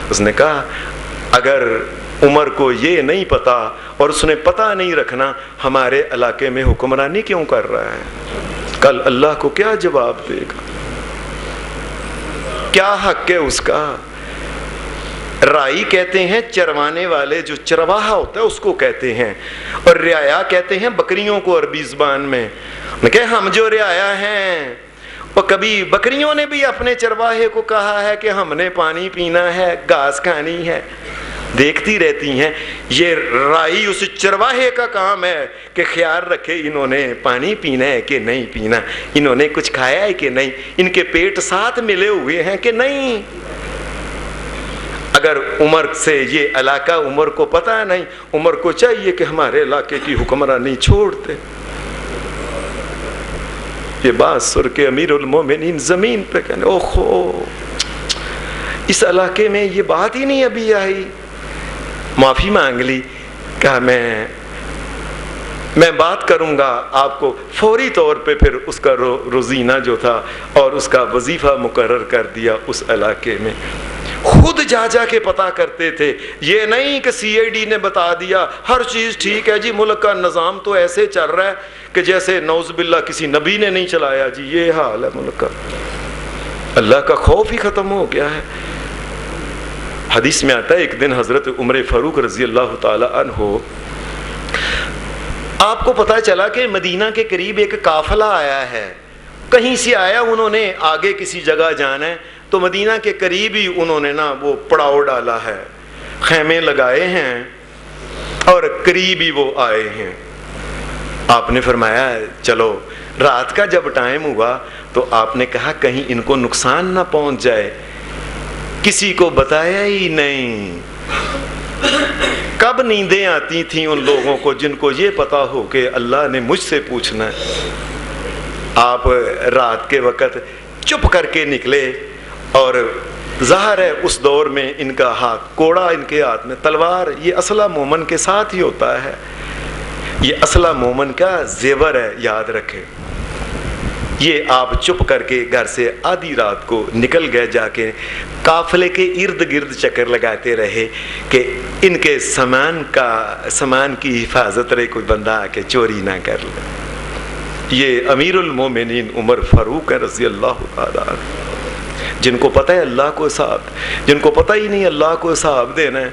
اس نے کہا اگر عمر کو یہ نہیں پتا اور اس نے پتہ نہیں رکھنا ہمارے علاقے میں حکمرانی کیوں کر رہا ہے، کل اللہ کو کیا جواب دے گا، کیا حق ہے اس کا. رائی کہتے ہیں چروانے والے، جو چرواہا ہوتا ہے اس کو کہتے ہیں، اور رعایا کہتے ہیں بکریوں کو عربی زبان میں. کہ ہم جو رعایا ہیں، اور کبھی بکریوں نے بھی اپنے چرواہے کو کہا ہے کہ ہم نے پانی پینا ہے، گھاس کھانی ہے، دیکھتی رہتی ہیں. یہ رائی اس چرواہے کا کام ہے کہ خیال رکھے انہوں نے پانی پینا ہے کہ نہیں پینا، انہوں نے کچھ کھایا ہے کہ نہیں، ان کے پیٹ ساتھ ملے ہوئے ہیں کہ نہیں. اگر عمر سے یہ علاقہ عمر کو پتہ نہیں، عمر کو چاہیے کہ ہمارے علاقے کی حکمرانی چھوڑ دے. یہ بات سن کے امیر المومنین زمین پہ کہنے اوہو اس علاقے میں یہ بات ہی نہیں ابھی آئی. معافی مانگ لی، کہا میں بات کروں گا آپ کو. فوری طور پہ پھر اس کا روزینہ جو تھا اور اس کا وظیفہ مقرر کر دیا اس علاقے میں. خود جا کے پتہ کرتے تھے، یہ نہیں کہ سی آئی ڈی نے بتا دیا ہر چیز ٹھیک ہے جی، ملک کا نظام تو ایسے چل رہا ہے کہ جیسے نعوذ باللہ کسی نبی نے نہیں چلایا جی، یہ حال ہے ملک کا. اللہ کا خوف ہی ختم ہو گیا ہے۔ حدیث میں آتا ہے ایک دن حضرت عمر فاروق رضی اللہ تعالی عنہ، آپ کو پتہ چلا کہ مدینہ کے قریب ایک قافلہ آیا ہے، کہیں سے آیا، انہوں نے آگے کسی جگہ جانا ہے، تو مدینہ کے قریب ہی انہوں نے نا وہ پڑاؤ ڈالا ہے، خیمے لگائے ہیں اور قریب ہی وہ آئے ہیں۔ آپ نے فرمایا چلو، رات کا جب ٹائم ہوا تو آپ نے کہا کہیں ان کو نقصان نہ پہنچ جائے، کسی کو بتایا ہی نہیں۔ کب نیندیں آتی تھیں ان لوگوں کو جن کو یہ پتا ہو کہ اللہ نے مجھ سے پوچھنا ہے۔ آپ رات کے وقت چپ کر کے نکلے، اور ظاہر ہے اس دور میں ان کا ہاتھ کوڑا، ان کے ہاتھ میں تلوار، یہ اسلحہ مومن کے ساتھ ہی ہوتا ہے، یہ اسلحہ مومن کا زیور ہے، یاد رکھے۔ یہ آپ چپ کر کے گھر سے آدھی رات کو نکل گئے، جا کے قافلے کے ارد گرد چکر لگاتے رہے کہ ان کے سامان کی حفاظت رہے، کوئی بندہ آ کے چوری نہ کر لے۔ یہ امیر المومنین عمر فاروق رضی اللہ تعالیٰ عنہ، جن کو پتہ ہے اللہ کو حساب، جن کو پتہ ہی نہیں اللہ کو حساب دینا ہے،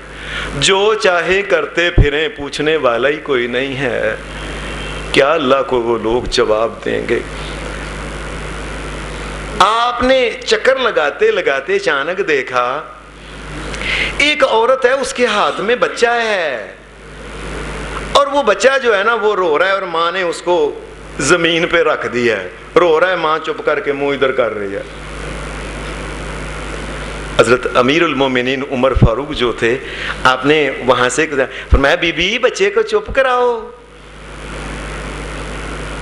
جو چاہے کرتے پھریں، پوچھنے والا ہی کوئی نہیں ہے، کیا اللہ کو وہ لوگ جواب دیں گے؟ آپ نے چکر لگاتے لگاتے اچانک دیکھا ایک عورت ہے، اس کے ہاتھ میں بچہ ہے، اور وہ بچہ جو ہے نا وہ رو رہا ہے، اور ماں نے اس کو زمین پہ رکھ دیا ہے، رو رہا ہے، ماں چپ کر کے منہ ادھر کر رہی ہے۔ حضرت امیر المومنین عمر فاروق جو تھے، آپ نے وہاں سے فرمایا بی بی بچے کو چپ کراؤ۔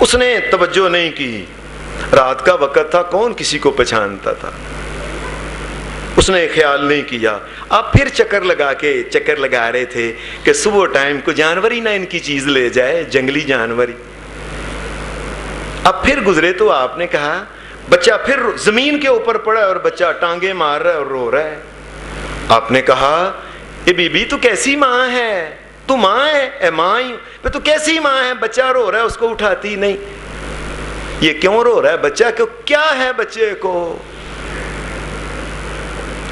اس نے توجہ نہیں کی، رات کا وقت تھا، کون کسی کو پہچانتا تھا، اس نے خیال نہیں کیا۔ آپ پھر چکر لگا رہے تھے کہ صبح ٹائم کو جانور ہی نہ ان کی چیز لے جائے، جنگلی جانور ہی۔ اب پھر گزرے تو آپ نے کہا، بچہ پھر زمین کے اوپر پڑا ہے اور بچہ ٹانگیں مار رہا ہے اور رو رہا ہے۔ آپ نے کہا اے بی بی تو کیسی ماں ہے، تو ماں ہے؟ اے ماں ہی تو کیسی ماں ہے، بچہ رو رہا ہے اس کو اٹھاتی نہیں، یہ کیوں رو رہا ہے بچہ، کیا ہے بچے کو؟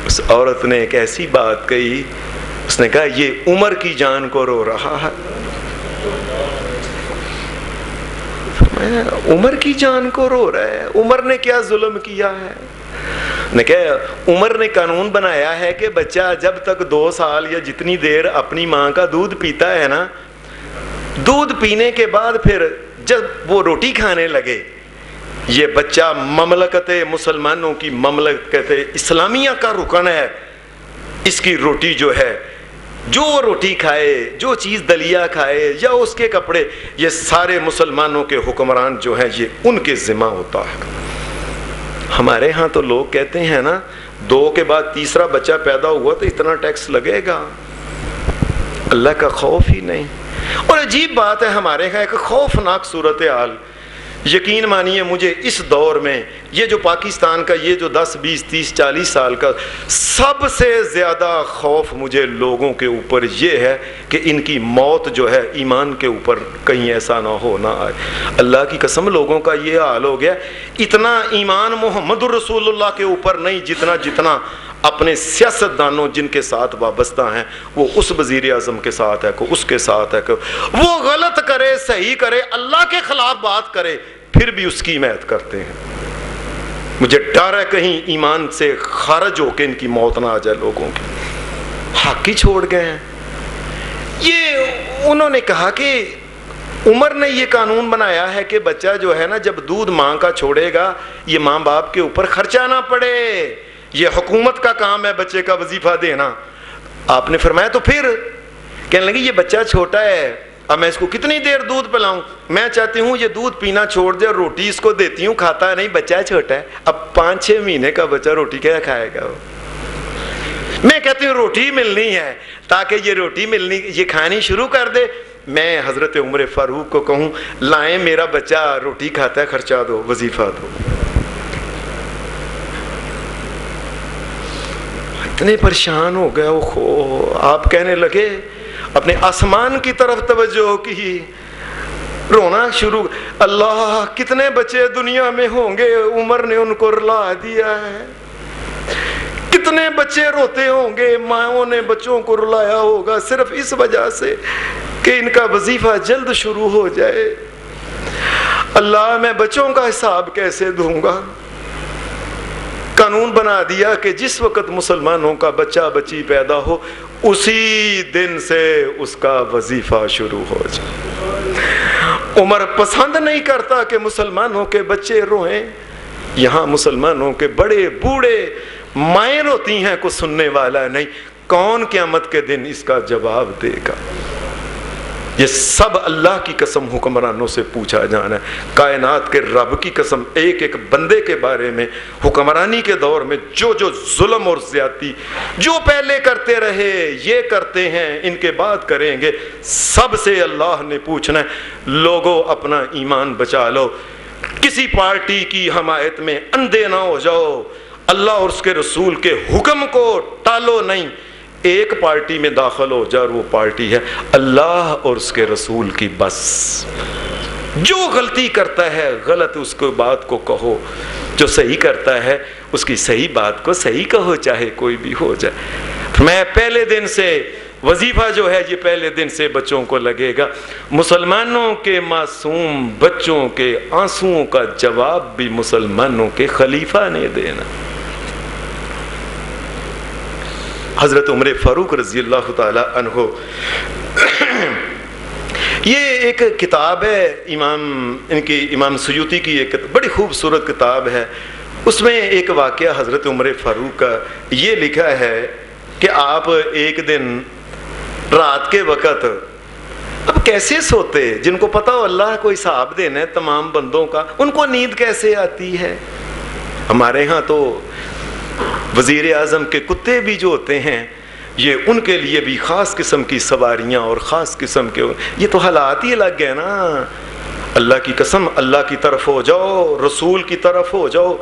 اس عورت نے ایک ایسی بات کہی، اس نے کہا یہ عمر کی جان کو رو رہا ہے۔ عمر کی جان کو رو رہا ہے، عمر نے کیا ظلم کیا ہے؟ نے کہا عمر نے قانون بنایا ہے کہ بچہ جب تک 2 سال یا جتنی دیر اپنی ماں کا دودھ پیتا ہے نا، دودھ پینے کے بعد پھر جب وہ روٹی کھانے لگے، یہ بچہ مملکت مسلمانوں کی مملکت اسلامیہ کا رکن ہے، اس کی روٹی جو ہے، جو روٹی کھائے، جو چیز دلیا کھائے یا اس کے کپڑے، یہ سارے مسلمانوں کے حکمران جو ہیں یہ ان کے ذمہ ہوتا ہے۔ ہمارے ہاں تو لوگ کہتے ہیں نا 2 کے بعد تیسرا بچہ پیدا ہوا تو اتنا ٹیکس لگے گا، اللہ کا خوف ہی نہیں۔ اور عجیب بات ہے، ہمارے ہاں ایک خوفناک صورتحال، یقین مانیے مجھے اس دور میں یہ جو پاکستان کا یہ جو 10 20 30 40 سال کا سب سے زیادہ خوف مجھے لوگوں کے اوپر یہ ہے کہ ان کی موت جو ہے ایمان کے اوپر کہیں ایسا نہ ہو نہ آئے۔ اللہ کی قسم لوگوں کا یہ حال ہو گیا، اتنا ایمان محمد الرسول اللہ کے اوپر نہیں جتنا اپنے سیاست دانوں جن کے ساتھ وابستہ ہیں، وہ اس وزیر اعظم کے ساتھ ہے، کوئی اس کے ساتھ ہے، وہ غلط کرے صحیح کرے اللہ کے خلاف بات کرے پھر بھی اس کی حمایت کرتے ہیں۔ مجھے ڈر ہے کہیں ایمان سے خارج ہو کے ان کی موت نہ آ جائے لوگوں کی، حق ہی چھوڑ گئے ہیں۔ یہ انہوں نے کہا کہ عمر نے یہ قانون بنایا ہے کہ بچہ جو ہے نا جب دودھ ماں کا چھوڑے گا یہ ماں باپ کے اوپر خرچہ نہ پڑے، یہ حکومت کا کام ہے بچے کا وظیفہ دینا۔ آپ نے فرمایا تو پھر کہنے لگی یہ بچہ چھوٹا ہے، اب میں اس کو کتنی دیر دودھ پلاؤں، میں چاہتی ہوں یہ دودھ پینا چھوڑ دے اور روٹی اس کو دیتی ہوں، کھاتا ہے نہیں، بچہ چھوٹا ہے، اب 5-6 مہینے کا بچہ روٹی کیا کھائے گا؟ میں کہتی ہوں روٹی ملنی ہے تاکہ یہ روٹی ملنی یہ کھانی شروع کر دے۔ میں حضرت عمر فاروق کو کہوں لائیں میرا بچہ روٹی کھاتا ہے، خرچہ دو، وظیفہ دو۔ اتنے پریشان ہو گئے آپ کہنے لگے اپنے آسمان کی طرف توجہ کی، رونا شروع۔ اللہ کتنے بچے دنیا میں ہوں گے عمر نے ان کو رلا دیا ہے، کتنے بچے روتے ہوں گے ماؤں نے بچوں کو رلایا ہوگا صرف اس وجہ سے کہ ان کا وظیفہ جلد شروع ہو جائے۔ اللہ میں بچوں کا حساب کیسے دوں گا؟ قانون بنا دیا کہ جس وقت مسلمانوں کا بچہ بچی پیدا ہو اسی دن سے اس کا وظیفہ شروع ہو جائے۔ عمر پسند نہیں کرتا کہ مسلمانوں کے بچے روئیں، یہاں مسلمانوں کے بڑے بوڑھے مائیں روتی ہیں، کوئی سننے والا نہیں۔ کون قیامت کے دن اس کا جواب دے گا؟ یہ سب اللہ کی قسم حکمرانوں سے پوچھا جانا ہے۔ کائنات کے رب کی قسم ایک ایک بندے کے بارے میں حکمرانی کے دور میں جو جو ظلم اور زیادتی جو پہلے کرتے رہے یہ کرتے ہیں ان کے بعد کریں گے، سب سے اللہ نے پوچھنا ہے۔ لوگوں اپنا ایمان بچا لو، کسی پارٹی کی حمایت میں اندھے نہ ہو جاؤ، اللہ اور اس کے رسول کے حکم کو ٹالو نہیں۔ ایک پارٹی میں داخل ہو جا اور وہ پارٹی ہے اللہ اور اس کے رسول کی، بس جو غلطی کرتا ہے غلط اس کو بات کو کہو، جو صحیح کرتا ہے اس کی صحیح بات کو صحیح کہو، چاہے کوئی بھی ہو جائے۔ میں پہلے دن سے وظیفہ جو ہے یہ پہلے دن سے بچوں کو لگے گا۔ مسلمانوں کے معصوم بچوں کے آنسوؤں کا جواب بھی مسلمانوں کے خلیفہ نے دینا۔ حضرت عمر فاروق رضی اللہ تعالی عنہ، یہ ایک کتاب ہے امام سیوطی کی ایک بڑی خوبصورت کتاب ہے، اس میں ایک واقعہ حضرت عمر فاروق کا یہ لکھا ہے کہ آپ ایک دن رات کے وقت اب کیسے سوتے، جن کو پتا ہو اللہ کو حساب دینا ہے تمام بندوں کا، ان کو نیند کیسے آتی ہے؟ ہمارے ہاں تو وزیر اعظم کے کتے بھی جو ہوتے ہیں یہ ان کے لیے بھی خاص قسم کی سواریاں اور خاص قسم کے، یہ تو حالات ہی الگ ہے نا۔ اللہ کی قسم اللہ کی طرف ہو جاؤ، رسول کی طرف ہو جاؤ،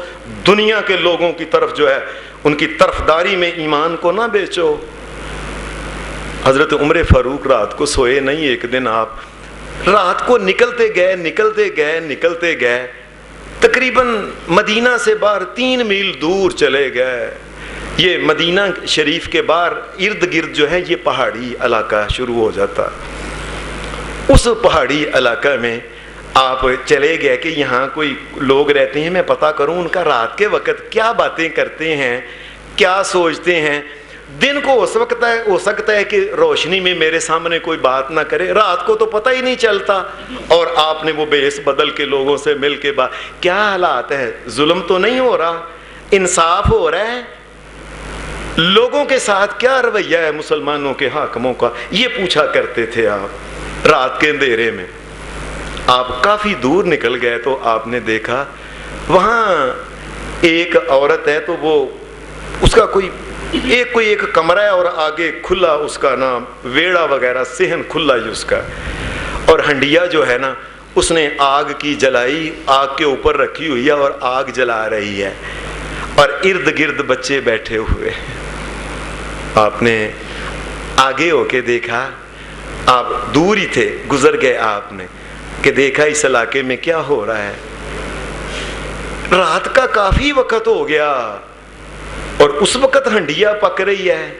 دنیا کے لوگوں کی طرف جو ہے ان کی طرفداری میں ایمان کو نہ بیچو۔ حضرت عمر فاروق رات کو سوئے نہیں، ایک دن آپ رات کو نکلتے گئے تقریباً مدینہ سے باہر 3 میل دور چلے گئے۔ یہ مدینہ شریف کے باہر ارد گرد جو ہے یہ پہاڑی علاقہ شروع ہو جاتا، اس پہاڑی علاقہ میں آپ چلے گئے کہ یہاں کوئی لوگ رہتے ہیں، میں پتہ کروں ان کا رات کے وقت کیا باتیں کرتے ہیں، کیا سوچتے ہیں۔ دن کو ہو سکتا ہے کہ روشنی میں میرے سامنے کوئی بات نہ کرے، رات کو تو پتہ ہی نہیں چلتا، اور آپ نے وہ بیس بدل کے لوگوں سے مل کے بات، کیا حالات ہے؟ ظلم تو نہیں ہو رہا، انصاف ہو رہا ہے؟ لوگوں کے ساتھ کیا رویہ ہے مسلمانوں کے حاکموں کا؟ یہ پوچھا کرتے تھے آپ رات کے اندھیرے میں۔ آپ کافی دور نکل گئے تو آپ نے دیکھا وہاں ایک عورت ہے، تو وہ اس کا کوئی ایک کمرہ ہے اور آگے کھلا اس کا نام ویڑا وغیرہ صحن کھلا ہی اس کا، اور ہنڈیا جو ہے نا اس نے آگ کی جلائی، آگ کے اوپر رکھی ہوئی ہے اور آگ جلا رہی ہے، اور ارد گرد بچے بیٹھے ہوئے۔ آپ نے آگے ہو کے دیکھا، آپ دور ہی تھے، گزر گئے آپ نے کہ دیکھا اس علاقے میں کیا ہو رہا ہے۔ رات کا کافی وقت ہو گیا اور اس وقت ہنڈیا پک رہی ہے۔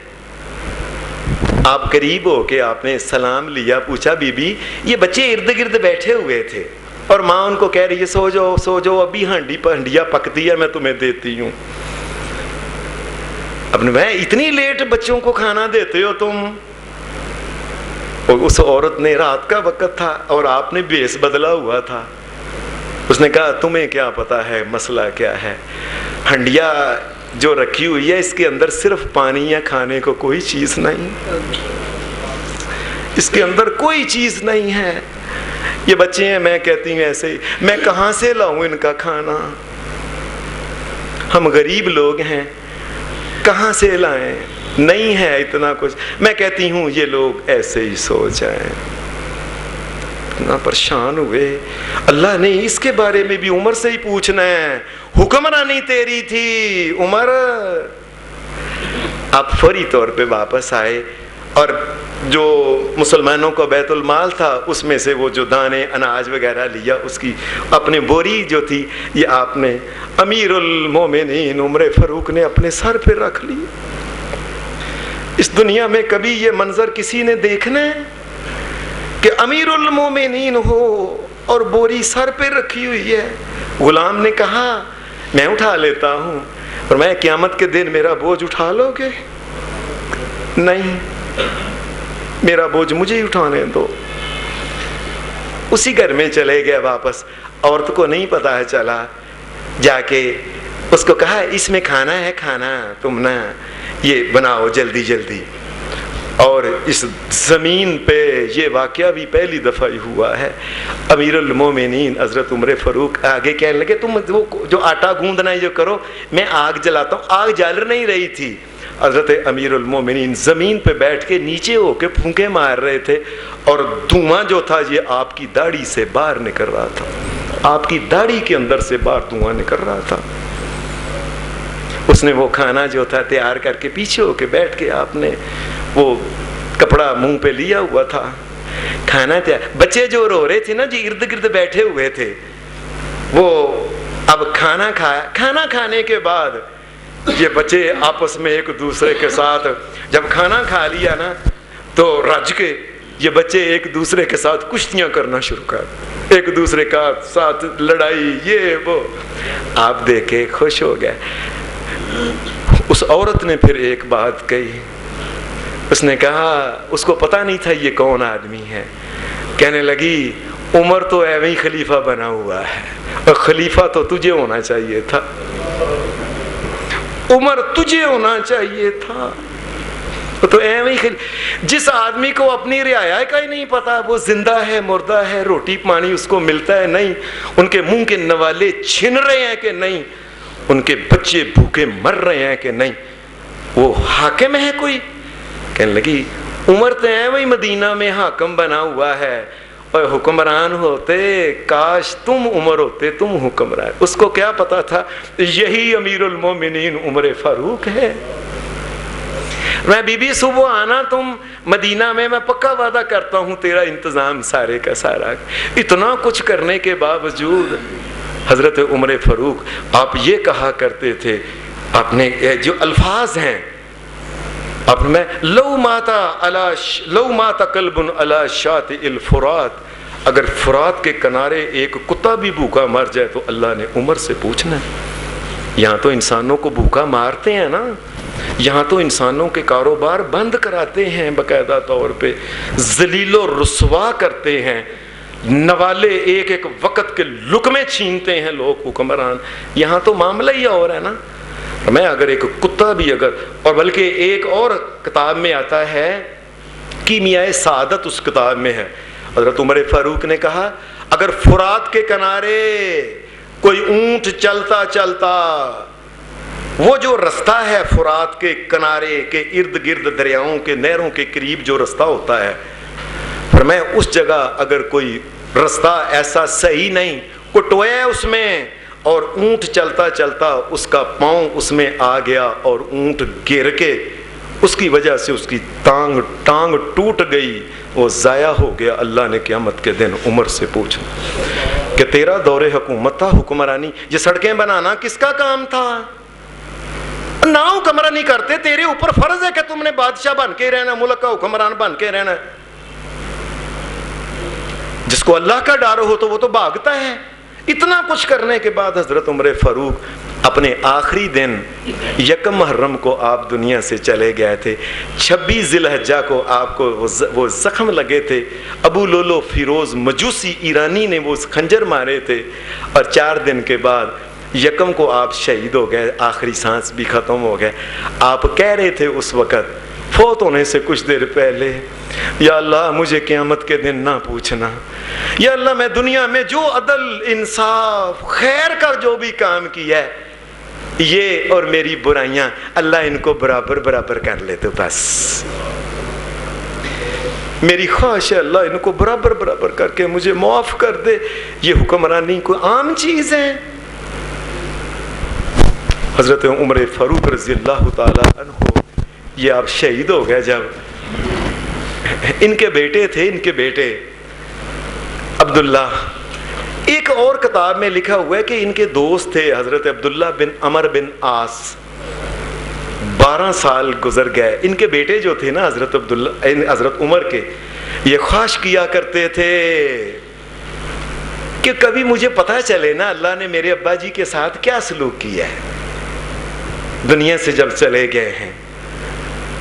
آپ قریب ہو کے آپ نے سلام لیا، پوچھا بی بی یہ بچے ارد گرد بیٹھے ہوئے تھے اور ماں ان کو کہہ رہی ہے سو جاؤ ابھی ہنڈیا پکتی ہے میں تمہیں دیتی ہوں۔ اب میں اتنی لیٹ بچوں کو کھانا دیتے ہو تم؟ اور اس عورت نے رات کا وقت تھا اور آپ نے بیس بدلا ہوا تھا، اس نے کہا تمہیں کیا پتا ہے مسئلہ کیا ہے؟ ہنڈیا جو رکھی ہوئی ہے اس کے اندر صرف پانی یا کھانے کو کوئی چیز نہیں، اس کے اندر کوئی چیز نہیں ہے۔ یہ بچے ہیں، میں کہتی ہوں ایسے ہی، میں کہاں سے لاؤں ان کا کھانا؟ ہم غریب لوگ ہیں، کہاں سے لائیں؟ نہیں ہے اتنا کچھ۔ میں کہتی ہوں یہ لوگ ایسے ہی سو جائیں۔ اتنا پریشان ہوئے۔ اللہ نے اس کے بارے میں بھی عمر سے ہی پوچھنا ہے، حکمرانی تیری تھی عمر۔ آپ فوری طور پہ واپس آئے، اور جو مسلمانوں کا بیت المال تھا اس میں سے وہ جو دانے اناج وغیرہ لیا، اس کی اپنے بوری جو تھی یہ آپ نے امیر المومنین عمر فاروق نے اپنے سر پہ رکھ لی۔ اس دنیا میں کبھی یہ منظر کسی نے دیکھنا ہے کہ امیر المومنین ہو اور بوری سر پہ رکھی ہوئی ہے؟ غلام نے کہا میں اٹھا لیتا ہوں، اور میں قیامت کے دن میرا بوجھ اٹھا لو گے؟ نہیں، میرا بوجھ مجھے ہی اٹھانے دو۔ اسی گھر میں چلے گئے واپس، عورت کو نہیں پتا ہے چلا، جا کے اس کو کہا اس میں کھانا ہے، کھانا تم نا یہ بناؤ جلدی جلدی۔ اور اس زمین پہ یہ واقعہ بھی پہلی دفعہ ہی ہوا ہے۔ امیر المومنین حضرت عمر فاروق آگے کہنے لگے تم وہ جو آٹا گوندنا ہے جو کرو، میں آگ جلاتا ہوں۔ آگ جل نہیں رہی تھی، حضرت امیر المومنین زمین پہ بیٹھ کے نیچے ہو کے پھونکے مار رہے تھے، اور دھواں جو تھا یہ آپ کی داڑھی سے باہر نکل رہا تھا، آپ کی داڑھی کے اندر سے باہر دھواں نکل رہا تھا۔ اس نے وہ کھانا جو تھا تیار کر کے پیچھے ہو کے بیٹھ کے آپ نے وہ کپڑا منہ پہ لیا ہوا تھا، کھانا تیار۔ بچے جو رو رہے تھے نا جی ارد گرد بیٹھے ہوئے تھے، وہ اب کھانا کھایا۔ کھانا کھانے کے بعد یہ بچے آپس میں ایک دوسرے کے ساتھ جب کھانا کھا لیا نا تو رج کے یہ بچے ایک دوسرے کے ساتھ کشتیاں کرنا شروع کر، ایک دوسرے کا ساتھ لڑائی یہ وہ۔ آپ دیکھ کے خوش ہو گئے۔ اس عورت نے پھر ایک بات کہی، اس نے کہا، اس کو پتا نہیں تھا یہ کون آدمی ہے، کہنے لگی عمر تو ایویں خلیفہ بنا ہوا ہے، اور خلیفہ تو تجھے ہونا چاہیے تھا، عمر تجھے ہونا چاہیے تھا، تو ایویں جس آدمی کو اپنی رعایا کا ہی نہیں پتا، وہ زندہ ہے مردہ ہے، روٹی پانی اس کو ملتا ہے نہیں، ان کے منہ کے نوالے چھن رہے ہیں کہ نہیں، ان کے بچے بھوکے مر رہے ہیں کہ نہیں، وہ حاکم ہے کوئی؟ کہنے لگی عمر تو ایویں مدینہ میں حاکم بنا ہوا ہے، اور حکمران ہوتے، کاش تم عمر ہوتے، تم حکمران۔ اس کو کیا پتا تھا یہی امیر المومنین عمر فاروق ہے۔ میں بی بی صبح آنا تم مدینہ میں پکا وعدہ کرتا ہوں تیرا انتظام سارے کا سارا۔ اتنا کچھ کرنے کے باوجود حضرت عمر فاروق آپ یہ کہا کرتے تھے، آپ نے جو الفاظ ہیں، اب میں لو ماتا قلب علی شاطئ الفرات، اگر فرات کے کنارے ایک کتا بھی بھوکا مر جائے تو اللہ نے عمر سے پوچھنا ہے۔ یہاں تو انسانوں کو بھوکا مارتے ہیں نا، یہاں تو انسانوں کے کاروبار بند کراتے ہیں، باقاعدہ طور پہ ذلیل و رسوا کرتے ہیں، نوالے ایک ایک وقت کے لقمے چھینتے ہیں لوگ حکمران۔ یہاں تو معاملہ ہی اور ہے نا۔ میں اگر ایک کتا بھی اگر، اور بلکہ ایک اور کتاب میں آتا ہے، کیمیائے سعادت اس کتاب میں ہے، حضرت عمر فاروق نے کہا اگر فرات کے کنارے کوئی اونٹ چلتا چلتا، وہ جو رستہ ہے فرات کے کنارے کے ارد گرد دریاؤں کے نہروں کے قریب جو رستہ ہوتا ہے، فرمایا اس جگہ اگر کوئی رستہ ایسا صحیح نہیں، کٹویا ہے اس میں، اور اونٹ چلتا چلتا اس کا پاؤں اس میں آ گیا اور اونٹ گر کے اس کی وجہ سے اس کی ٹانگ ٹوٹ گئی، وہ ضائع ہو گیا، اللہ نے قیامت کے دن عمر سے پوچھا کہ تیرا دور حکومت تھا، حکمرانی، یہ سڑکیں بنانا کس کا کام تھا؟ نہ حکمرانی کرتے، تیرے اوپر فرض ہے کہ تم نے بادشاہ بن کے رہنا، ملک کا حکمران بن کے رہنا۔ جس کو اللہ کا ڈر ہو تو وہ تو بھاگتا ہے۔ اتنا کچھ کرنے کے بعد حضرت عمر فاروق اپنے آخری دن یکم محرم کو آپ دنیا سے چلے گئے تھے۔ 26 ذی الحجہ کو آپ کو وہ زخم لگے تھے، ابو لولو فیروز مجوسی ایرانی نے وہ خنجر مارے تھے، اور 4 دن کے بعد یکم کو آپ شہید ہو گئے، آخری سانس بھی ختم ہو گئے۔ آپ کہہ رہے تھے اس وقت فوت ہونے سے کچھ دیر پہلے، یا اللہ مجھے قیامت کے دن نہ پوچھنا، یا اللہ میں دنیا میں جو عدل انصاف خیر کا جو بھی کام کیا ہے، یہ اور میری برائیاں اللہ ان کو برابر برابر کر لے، تو بس میری خواہش ہے اللہ ان کو برابر برابر کر کے مجھے معاف کر دے۔ یہ حکمرانی کو عام چیز ہے۔ حضرت عمر فاروق رضی اللہ تعالی عنہ یہ آپ شہید ہو گئے جب ان کے بیٹے تھے، ان کے بیٹے عبداللہ. ایک اور کتاب میں لکھا ہوا ہے کہ ان کے دوست تھے حضرت عبداللہ بن عمر بن عاص. 12 سال گزر گئے. ان کے بیٹے جو تھے نا حضرت عمر کے، یہ خواہش کیا کرتے تھے کہ کبھی مجھے پتہ چلے نا اللہ نے میرے ابا جی کے ساتھ کیا سلوک کیا ہے دنیا سے جب چلے گئے ہیں.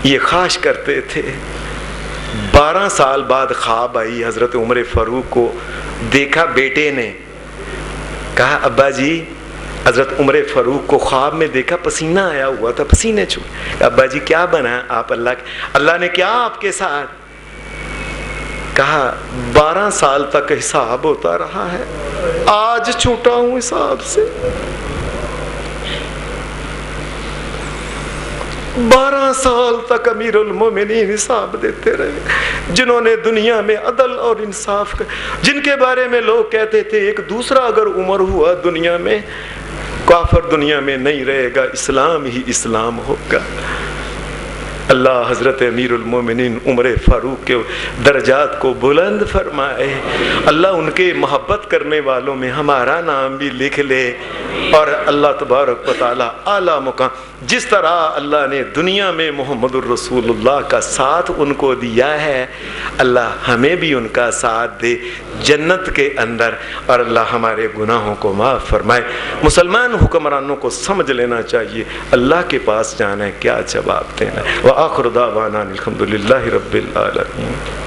یہ خواہش کرتے تھے. 12 سال بعد خواب آئی حضرت عمر فاروق کو. دیکھا بیٹے نے، کہا ابا جی. حضرت عمر فاروق کو خواب میں دیکھا، پسینہ آیا ہوا تھا، پسینے چھوڑ. ابا جی کیا بنا آپ؟ اللہ نے کیا آپ کے ساتھ؟ کہا 12 سال تک حساب ہوتا رہا ہے، آج چھوٹا ہوں حساب سے. 12 سال تک امیر المومنین حساب دیتے رہے، جنہوں نے دنیا میں عدل اور انصاف جن کے بارے میں لوگ کہتے تھے ایک دوسرا اگر عمر ہوا دنیا میں، کافر دنیا میں نہیں رہے گا، اسلام ہی اسلام ہوگا. اللہ حضرت امیر المومنین عمر فاروق کے درجات کو بلند فرمائے. اللہ ان کے محبت کرنے والوں میں ہمارا نام بھی لکھ لے، اور اللہ تبارک و تعالیٰ اعلیٰ مقام جس طرح اللہ نے دنیا میں محمد الرسول اللہ کا ساتھ ان کو دیا ہے، اللہ ہمیں بھی ان کا ساتھ دے جنت کے اندر، اور اللہ ہمارے گناہوں کو معاف فرمائے. مسلمان حکمرانوں کو سمجھ لینا چاہیے اللہ کے پاس جانا ہے کیا جواب دینا ہے. وآخر دعوانا الحمد للہ رب العالمین.